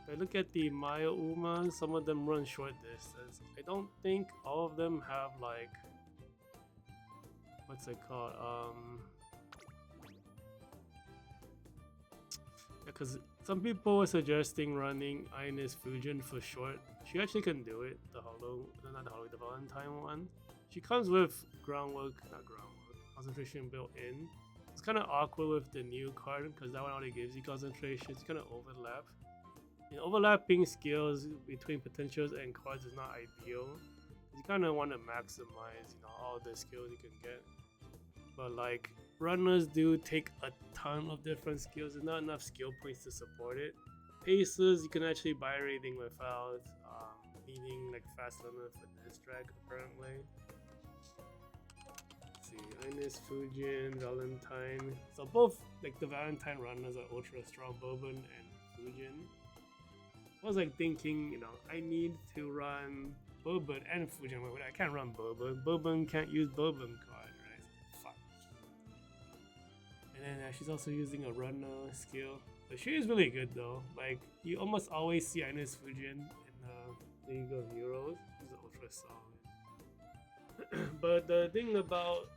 If I look at the Maya Uma, some of them run short distance. I don't think all of them have like, what's it called? Because some people were suggesting running Ines Fujin for short. She actually can do it. The Valentine one. She comes with concentration built in. It's kind of awkward with the new card because that one already gives you concentration. It's kind of overlap. Overlapping skills between potentials and cards is not ideal. You kind of want to maximize, all the skills you can get. But like runners do take a ton of different skills. There's not enough skill points to support it. Pacers, you can actually buy rating without needing like fast runner fitness track apparently. Let's see, Ines Fujin, Valentine. So both like the Valentine runners are ultra strong, Bourbon and Fujin. I was like thinking, I need to run Bourbon and Fujin. I can't run Bourbon. Bourbon can't use Bourbon card, right? Fuck. And then she's also using a runner skill. But she is really good though. Like, you almost always see Ines Fujin in League of Heroes. She's ultra solid. But the thing about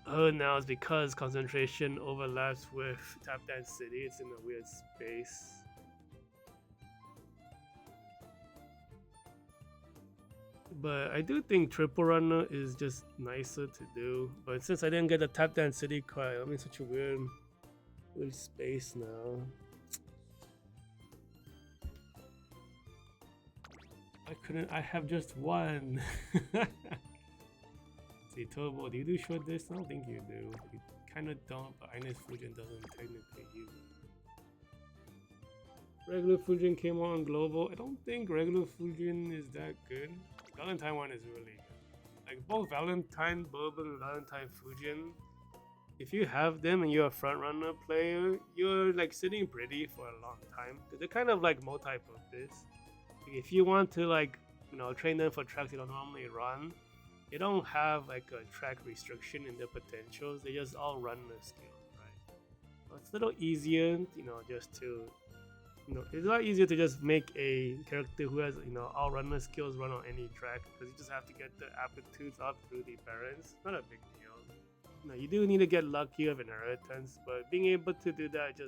her now is because concentration overlaps with Tap Dance City, it's in a weird space. But I do think triple runner is just nicer to do. But since I didn't get the Tap Dance City card, I'm in such a weird space now. I have just one. See, Turbo, do you do short distance? I don't think you do. You kind of don't, but Ines Fujin doesn't technically use it. Regular Fujin came on global. I don't think regular Fujin is that good. Valentine one is really good. Like both Valentine Bourbon and Valentine Fujin, if you have them and you're a front runner player, you're like sitting pretty for a long time. Cause they're kind of like multi-purpose. Like if you want to like, train them for tracks you don't normally run, they don't have like a track restriction in their potentials. They just all run the skills, right? So it's a little easier, just to it's a lot easier to just make a character who has, all runner skills run on any track because you just have to get the aptitudes up through the parents. It's not a big deal. You do need to get lucky of inheritance, but being able to do that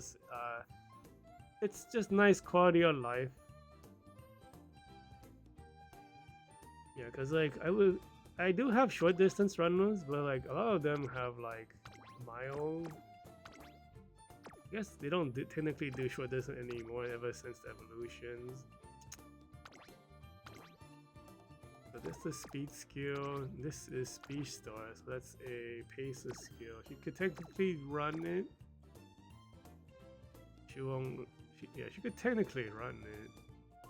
it's just nice quality of life. Yeah, because like I do have short distance runners, but like a lot of them have like mile. I guess they don't technically do short distance anymore ever since the evolutions. So this is speed skill, this is speed star, so that's a pacer skill. You could technically run it, she won't. Yeah, she could technically run it,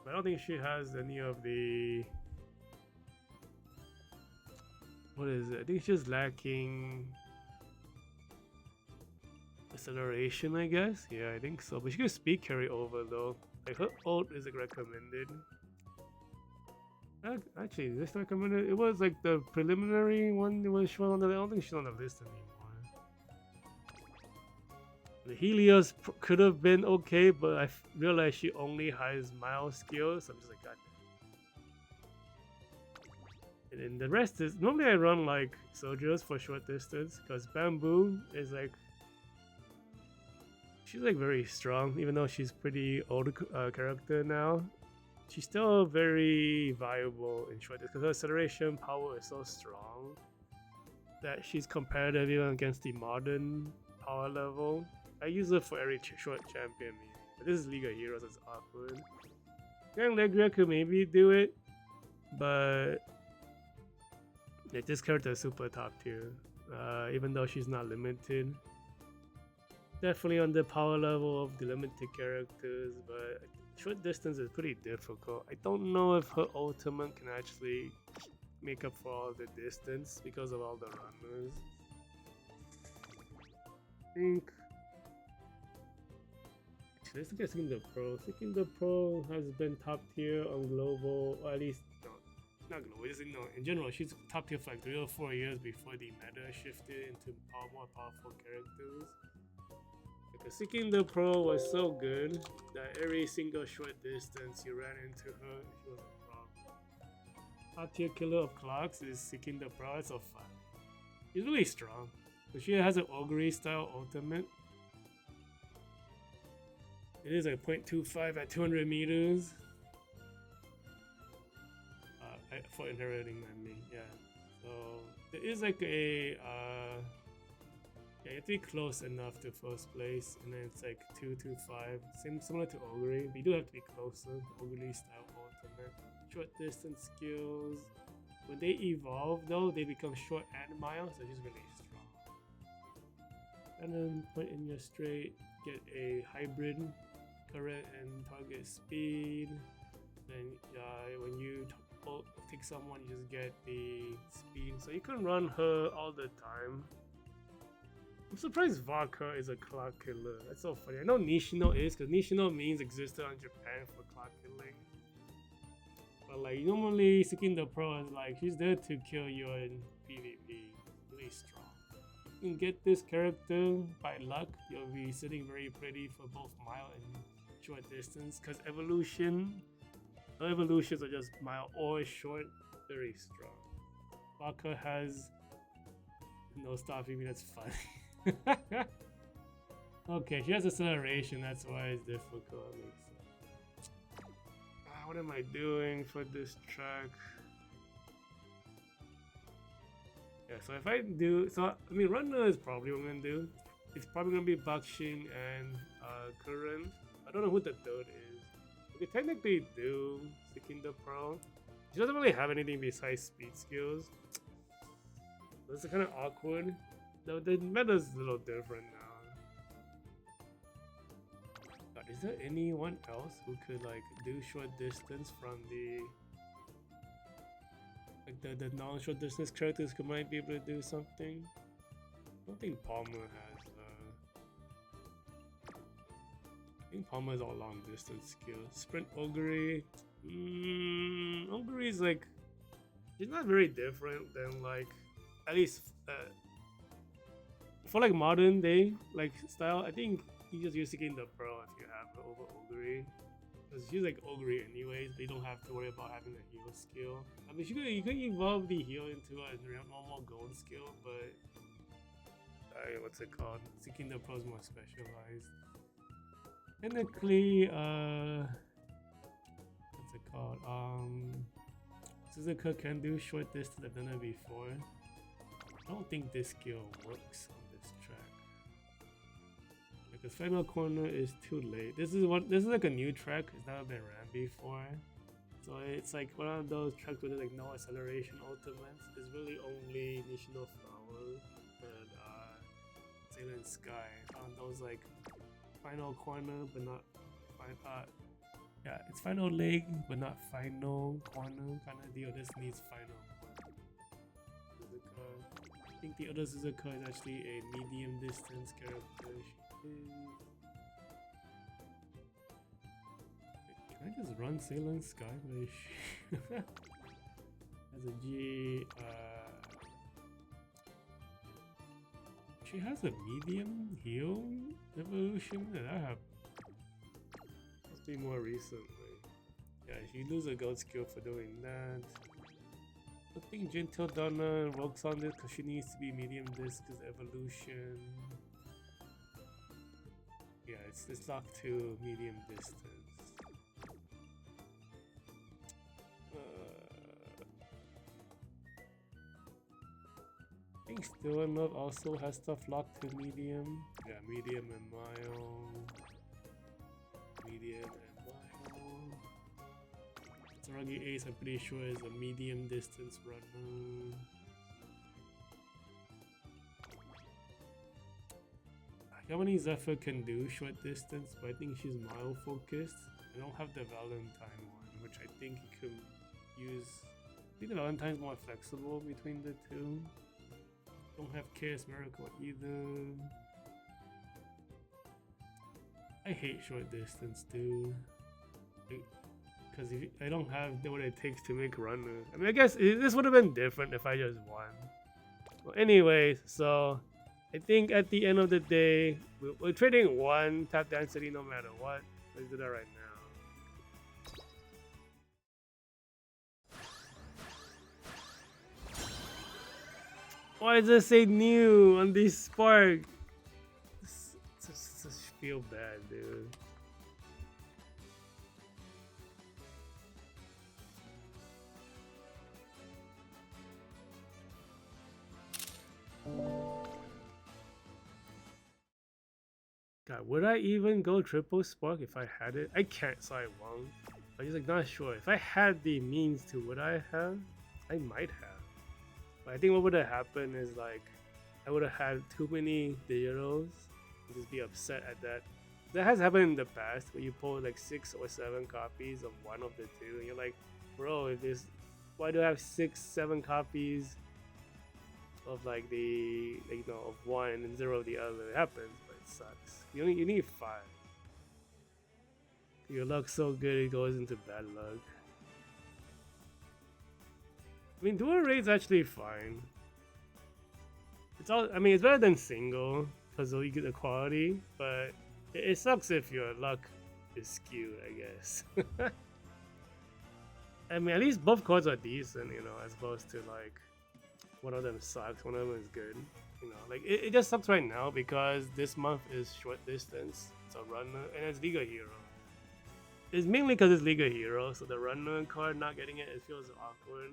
but I don't think she has any of the. What is it? I think she's lacking acceleration, I guess. Yeah, I think so. But she can speed carry over though. Like her ult is like recommended. Actually, this recommended. It was like the preliminary one. It was shown on the. I don't think she's on the list anymore. The Helios could have been okay, but I realized she only has mild skills. So I'm just like, God. And then the rest is normally I run like soldiers for short distance because Bamboo is like she's like very strong, even though she's pretty old character now. She's still very viable in short distance because her acceleration power is so strong that she's competitive even against the modern power level. I use it for every short champion meeting, but this is League of Heroes, it's awkward. Young Legria could maybe do it, but yeah, this character is super top tier, even though she's not limited. Definitely on the power level of the limited characters, but short distance is pretty difficult. I don't know if her ultimate can actually make up for all the distance because of all the runners. I think. Actually, let's look at Seeking the Pro. Seeking the Pro has been top tier on global, or at least not global, just in general. She's top tier for like 3 or 4 years before the meta shifted into more powerful characters. Because Seeking the Pro was so good that every single short distance you ran into her, she was a problem. Top tier killer of clocks is Seeking the Pro. It's so fun. She's really strong. So she has an Ogre style ultimate. It is like 0.25 at 200 meters. For inheriting, I mean, yeah. So there is like a yeah, you have to be close enough to first place, and then it's like 225, similar to Ogre, but you do have to be closer. Ogre style ultimate. Short distance skills. When they evolve though, they become short and mild, so she's really strong. And then point in your straight, get a hybrid current and target speed. Then when you take someone, you just get the speed, so you can run her all the time. I'm surprised Vodka is a clock killer. That's so funny. I know Nishino is, because Nishino means existed on Japan for clock killing. But like normally Seeking the Pro is like she's there to kill you in PvP. Really strong. You can get this character by luck. You'll be sitting very pretty for both mile and short distance, because evolutions are just mile or short, very strong. Vodka has no stopping me, that's funny. Okay, she has acceleration, that's why it's difficult. Makes sense. What am I doing for this track? Yeah, so if I do, I mean, runner is probably what I'm gonna do. It's probably gonna be Bakshin and Current. I don't know who the third is. We could technically do Seeking the Pro. She doesn't really have anything besides speed skills. This is kind of awkward. The meta's a little different now. Is there anyone else who could like do short distance from the the non-short distance characters who might be able to do something? I don't think Palmer has. I think Palmer has all long distance skills. Sprint Ogre. Ogre is like, it's not very different than like, at least for like modern day like style. I think you just use Seeking the Pro if you have it over Ogre, because she's like Ogre anyways, but you don't have to worry about having a heal skill. I mean, you could evolve the heal into a normal gold skill, but what's it called? Seeking the Pro is more specialized. Technically, what's it called? Suzuka can do short distance. I've done it before. I don't think this skill works on this track. Because final corner is too late. This is like a new track. It's never been ran before. So it's like one of those tracks where there's like no acceleration ultimates. There's really only Nishino Flower and Sailor Sky. On those like final corner, but not final. Yeah, it's final leg, but not final corner kind of deal. This needs final corner. Suzuka. I think the other Suzuka is actually a medium distance character. She is. Can I just run Sailor Sky? As a G, she has a medium heal evolution, and I have must be more recently. Yeah, she loses a gold skill for doing that. I think Gentle Donna works on this because she needs to be medium disc as evolution. Yeah, it's locked to medium distance. I think Still in Love also has stuff locked to medium. Yeah, medium and mild. Medium and mild. Saragi Ace, I'm pretty sure, is a medium distance runner. Yamani Zephyr can do short distance, but I think she's mild focused. I don't have the Valentine one, which I think you can use. I think the Valentine's more flexible between the two. Don't have Chaos Miracle either. I hate short distance, dude. Because I don't have what it takes to make runner. I mean, I guess this would have been different if I just won. Well, anyways, so I think at the end of the day, we're trading one tap density no matter what. Let's do that right now. Why does it say new on this spark? Just feel bad, dude. God, would I even go triple spark if I had it? I can't, so I won't. I'm just like not sure. If I had the means to, would I have? I might have. But I think what would have happened is like I would have had too many digitals and just be upset at that. That has happened in the past where you pull like 6 or 7 copies of one of the two and you're like, bro, if this, why do I have 6, 7 copies of like the, like, you know, of one and 0 of the other? It happens, but it sucks. You need 5. Your luck's so good it goes into bad luck. I mean, dual raid's actually fine. It's all. I mean, it's better than single because you get the quality, but it sucks if your luck is skewed, I guess. I mean, at least both cards are decent, you know, as opposed to like one of them sucks, one of them is good. You know, like it just sucks right now because this month is short distance, it's a runner, and it's Liga Hero. It's mainly because it's Liga Hero, so the runner card not getting it feels awkward.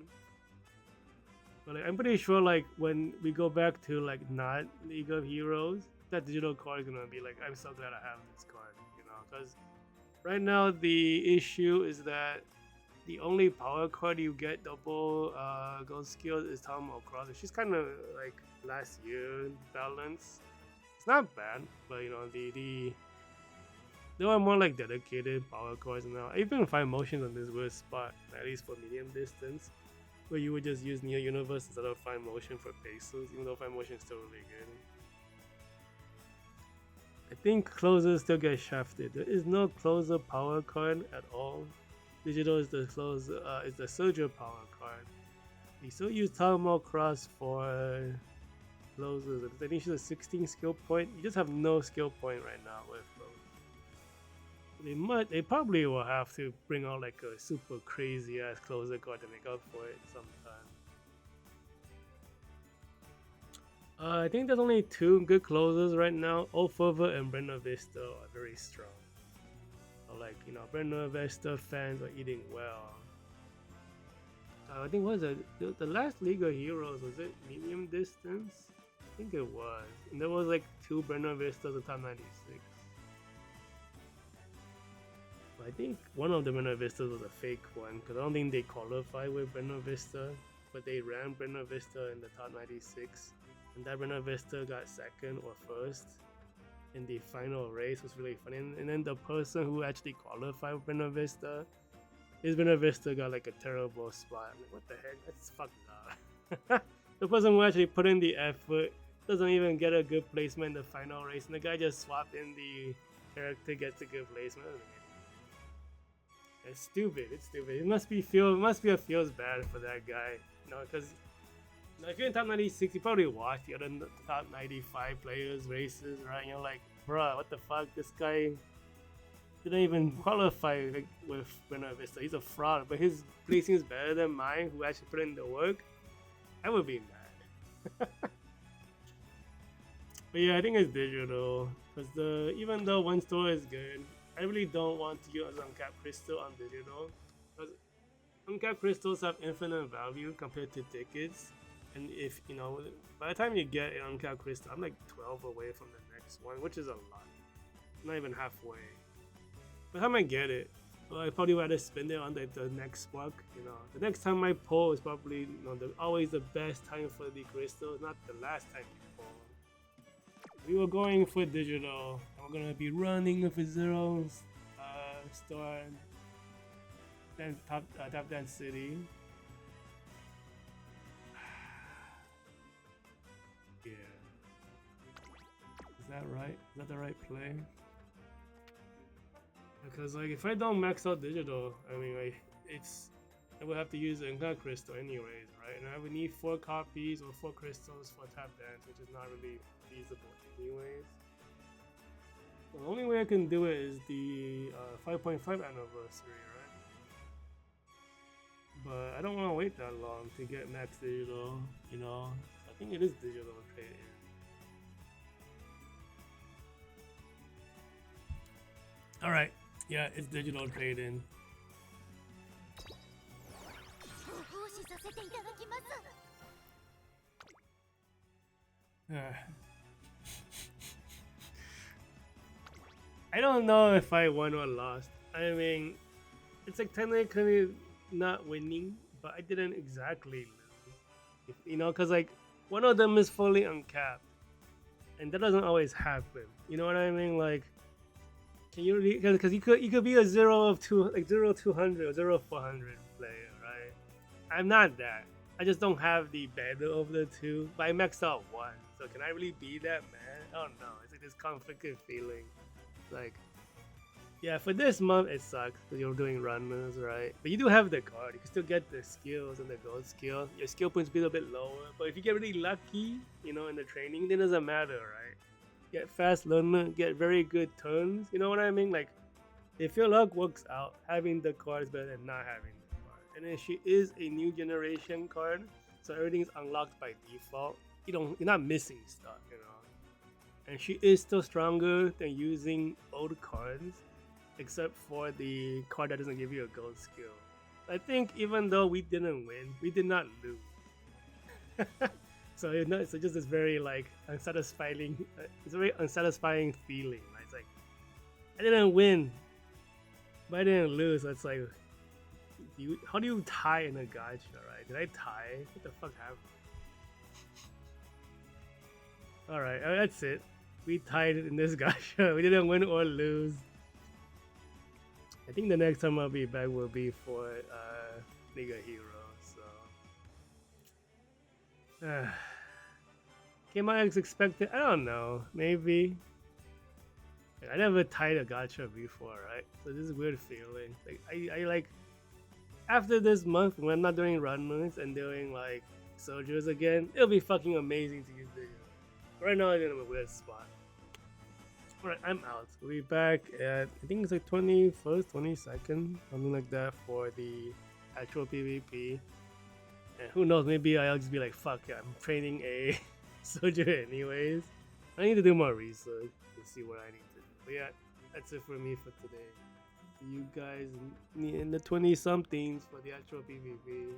But like, I'm pretty sure like when we go back to like not League of Heroes, that digital card is gonna be like, I'm so glad I have this card, you know, because right now the issue is that the only power card you get double gold skills is Talmo Cross. She's kind of like last year balance. It's not bad, but you know there are more like dedicated power cards now. I even find motions on this weird spot, at least for medium distance, where you would just use Neo Universe instead of Fine Motion for Pesos, even though Fine Motion is still really good. I think closers still get shafted. There is no closer power card at all. Digital is the closer, is the Soldier power card. We still use Talmo Cross for closers. I think she's a 16 skill point. You just have no skill point right now with those. They probably will have to bring out like a super crazy ass closer card to make up for it sometime. I think there's only 2 good closers right now. Olfova and Brenda Vista are very strong. So like, you know, Brenda Vista fans are eating well. I think what was it? The last League of Heroes, was it medium distance? I think it was. And there was like 2 Brenda Vistas at top 96. I think one of the Brenda Vistas was a fake one because I don't think they qualified with Brenda Vista, but they ran Brenda Vista in the top 96, and that Brenda Vista got 2nd or 1st in the final race was really funny. And then the person who actually qualified with Buena Vista, his Buena Vista got like a terrible spot. I'm like, what the heck? That's fucked up. The person who actually put in the effort doesn't even get a good placement in the final race, and the guy just swapped in the character, gets a good placement. It's stupid. It's stupid. It must be feels bad for that guy, you know, because if you're in top 96, you probably watch the other top 95 players races, right? And you're like, bruh, what the fuck? This guy didn't even qualify like, with Buena Vista. He's a fraud, but his placing is better than mine, who actually put in the work. I would be mad. But yeah, I think it's digital, because even though one store is good, I really don't want to use uncapped crystal on digital, because uncapped crystals have infinite value compared to tickets. And if you know, by the time you get an uncapped crystal, I'm like 12 away from the next one, which is a lot. Not even halfway. By the time I get it, well, I probably rather spend it on the next spark. You know, the next time I pull is probably always the best time for the crystals, not the last time you pull. We were going for digital. We're gonna be running with a zero star, then top density. Yeah. Is that right? Is that the right play? Because like if I don't max out digital, I mean like I would have to use an uncapped crystal anyways, right? And I would need 4 copies or 4 crystals for tap dance, which is not really feasible anyways. The only way I can do it is the 5.5 anniversary, right? But I don't want to wait that long to get max digital, you know? So I think it is digital trade-in. Alright, yeah, it's digital trade-in. I don't know if I won or lost. I mean, it's like technically not winning, but I didn't exactly lose. You know, because like one of them is fully uncapped, and that doesn't always happen. You know what I mean? Like, can you really? Because you could be a 0 200 or 0 400 player, right? I'm not that. I just don't have the better of the two, but I maxed out one. So can I really be that man? I don't know. It's like this conflicted feeling. Like, yeah, for this month it sucks because you're doing runners, right? But you do have the card. You can still get the skills and the gold skill. Your skill points be a bit lower, but if you get really lucky, you know, in the training, then it doesn't matter, right? Get fast learner, get very good turns. You know what I mean? Like, if your luck works out, having the card is better than not having the card. And then she is a new generation card, so everything is unlocked by default. You're not missing stuff, you know. And she is still stronger than using old cards, except for the card that doesn't give you a gold skill. I think even though we didn't win, we did not lose. So it's just this very like unsatisfying. It's a very unsatisfying feeling. Right? It's like I didn't win, but I didn't lose. So it's like, how do you tie in a gacha? Right? Did I tie? What the fuck happened? All right, that's it. We tied in this gacha. We didn't win or lose. I think the next time I'll be back will be for Liga Hero. So came out as expected. I don't know. Maybe. I never tied a gacha before, right? So this is a weird feeling. Like I like after this month when I'm not doing runners and doing like soldiers again, it'll be fucking amazing to use this. Right now I'm in a weird spot. Alright, I'm out. We'll be back at, I think it's like 21st, 22nd, something like that for the actual PvP. And who knows, maybe I'll just be like, fuck it, I'm training a soldier anyways. I need to do more research to see what I need to do. But yeah, that's it for me for today. See you guys in the 20-somethings for the actual PvP.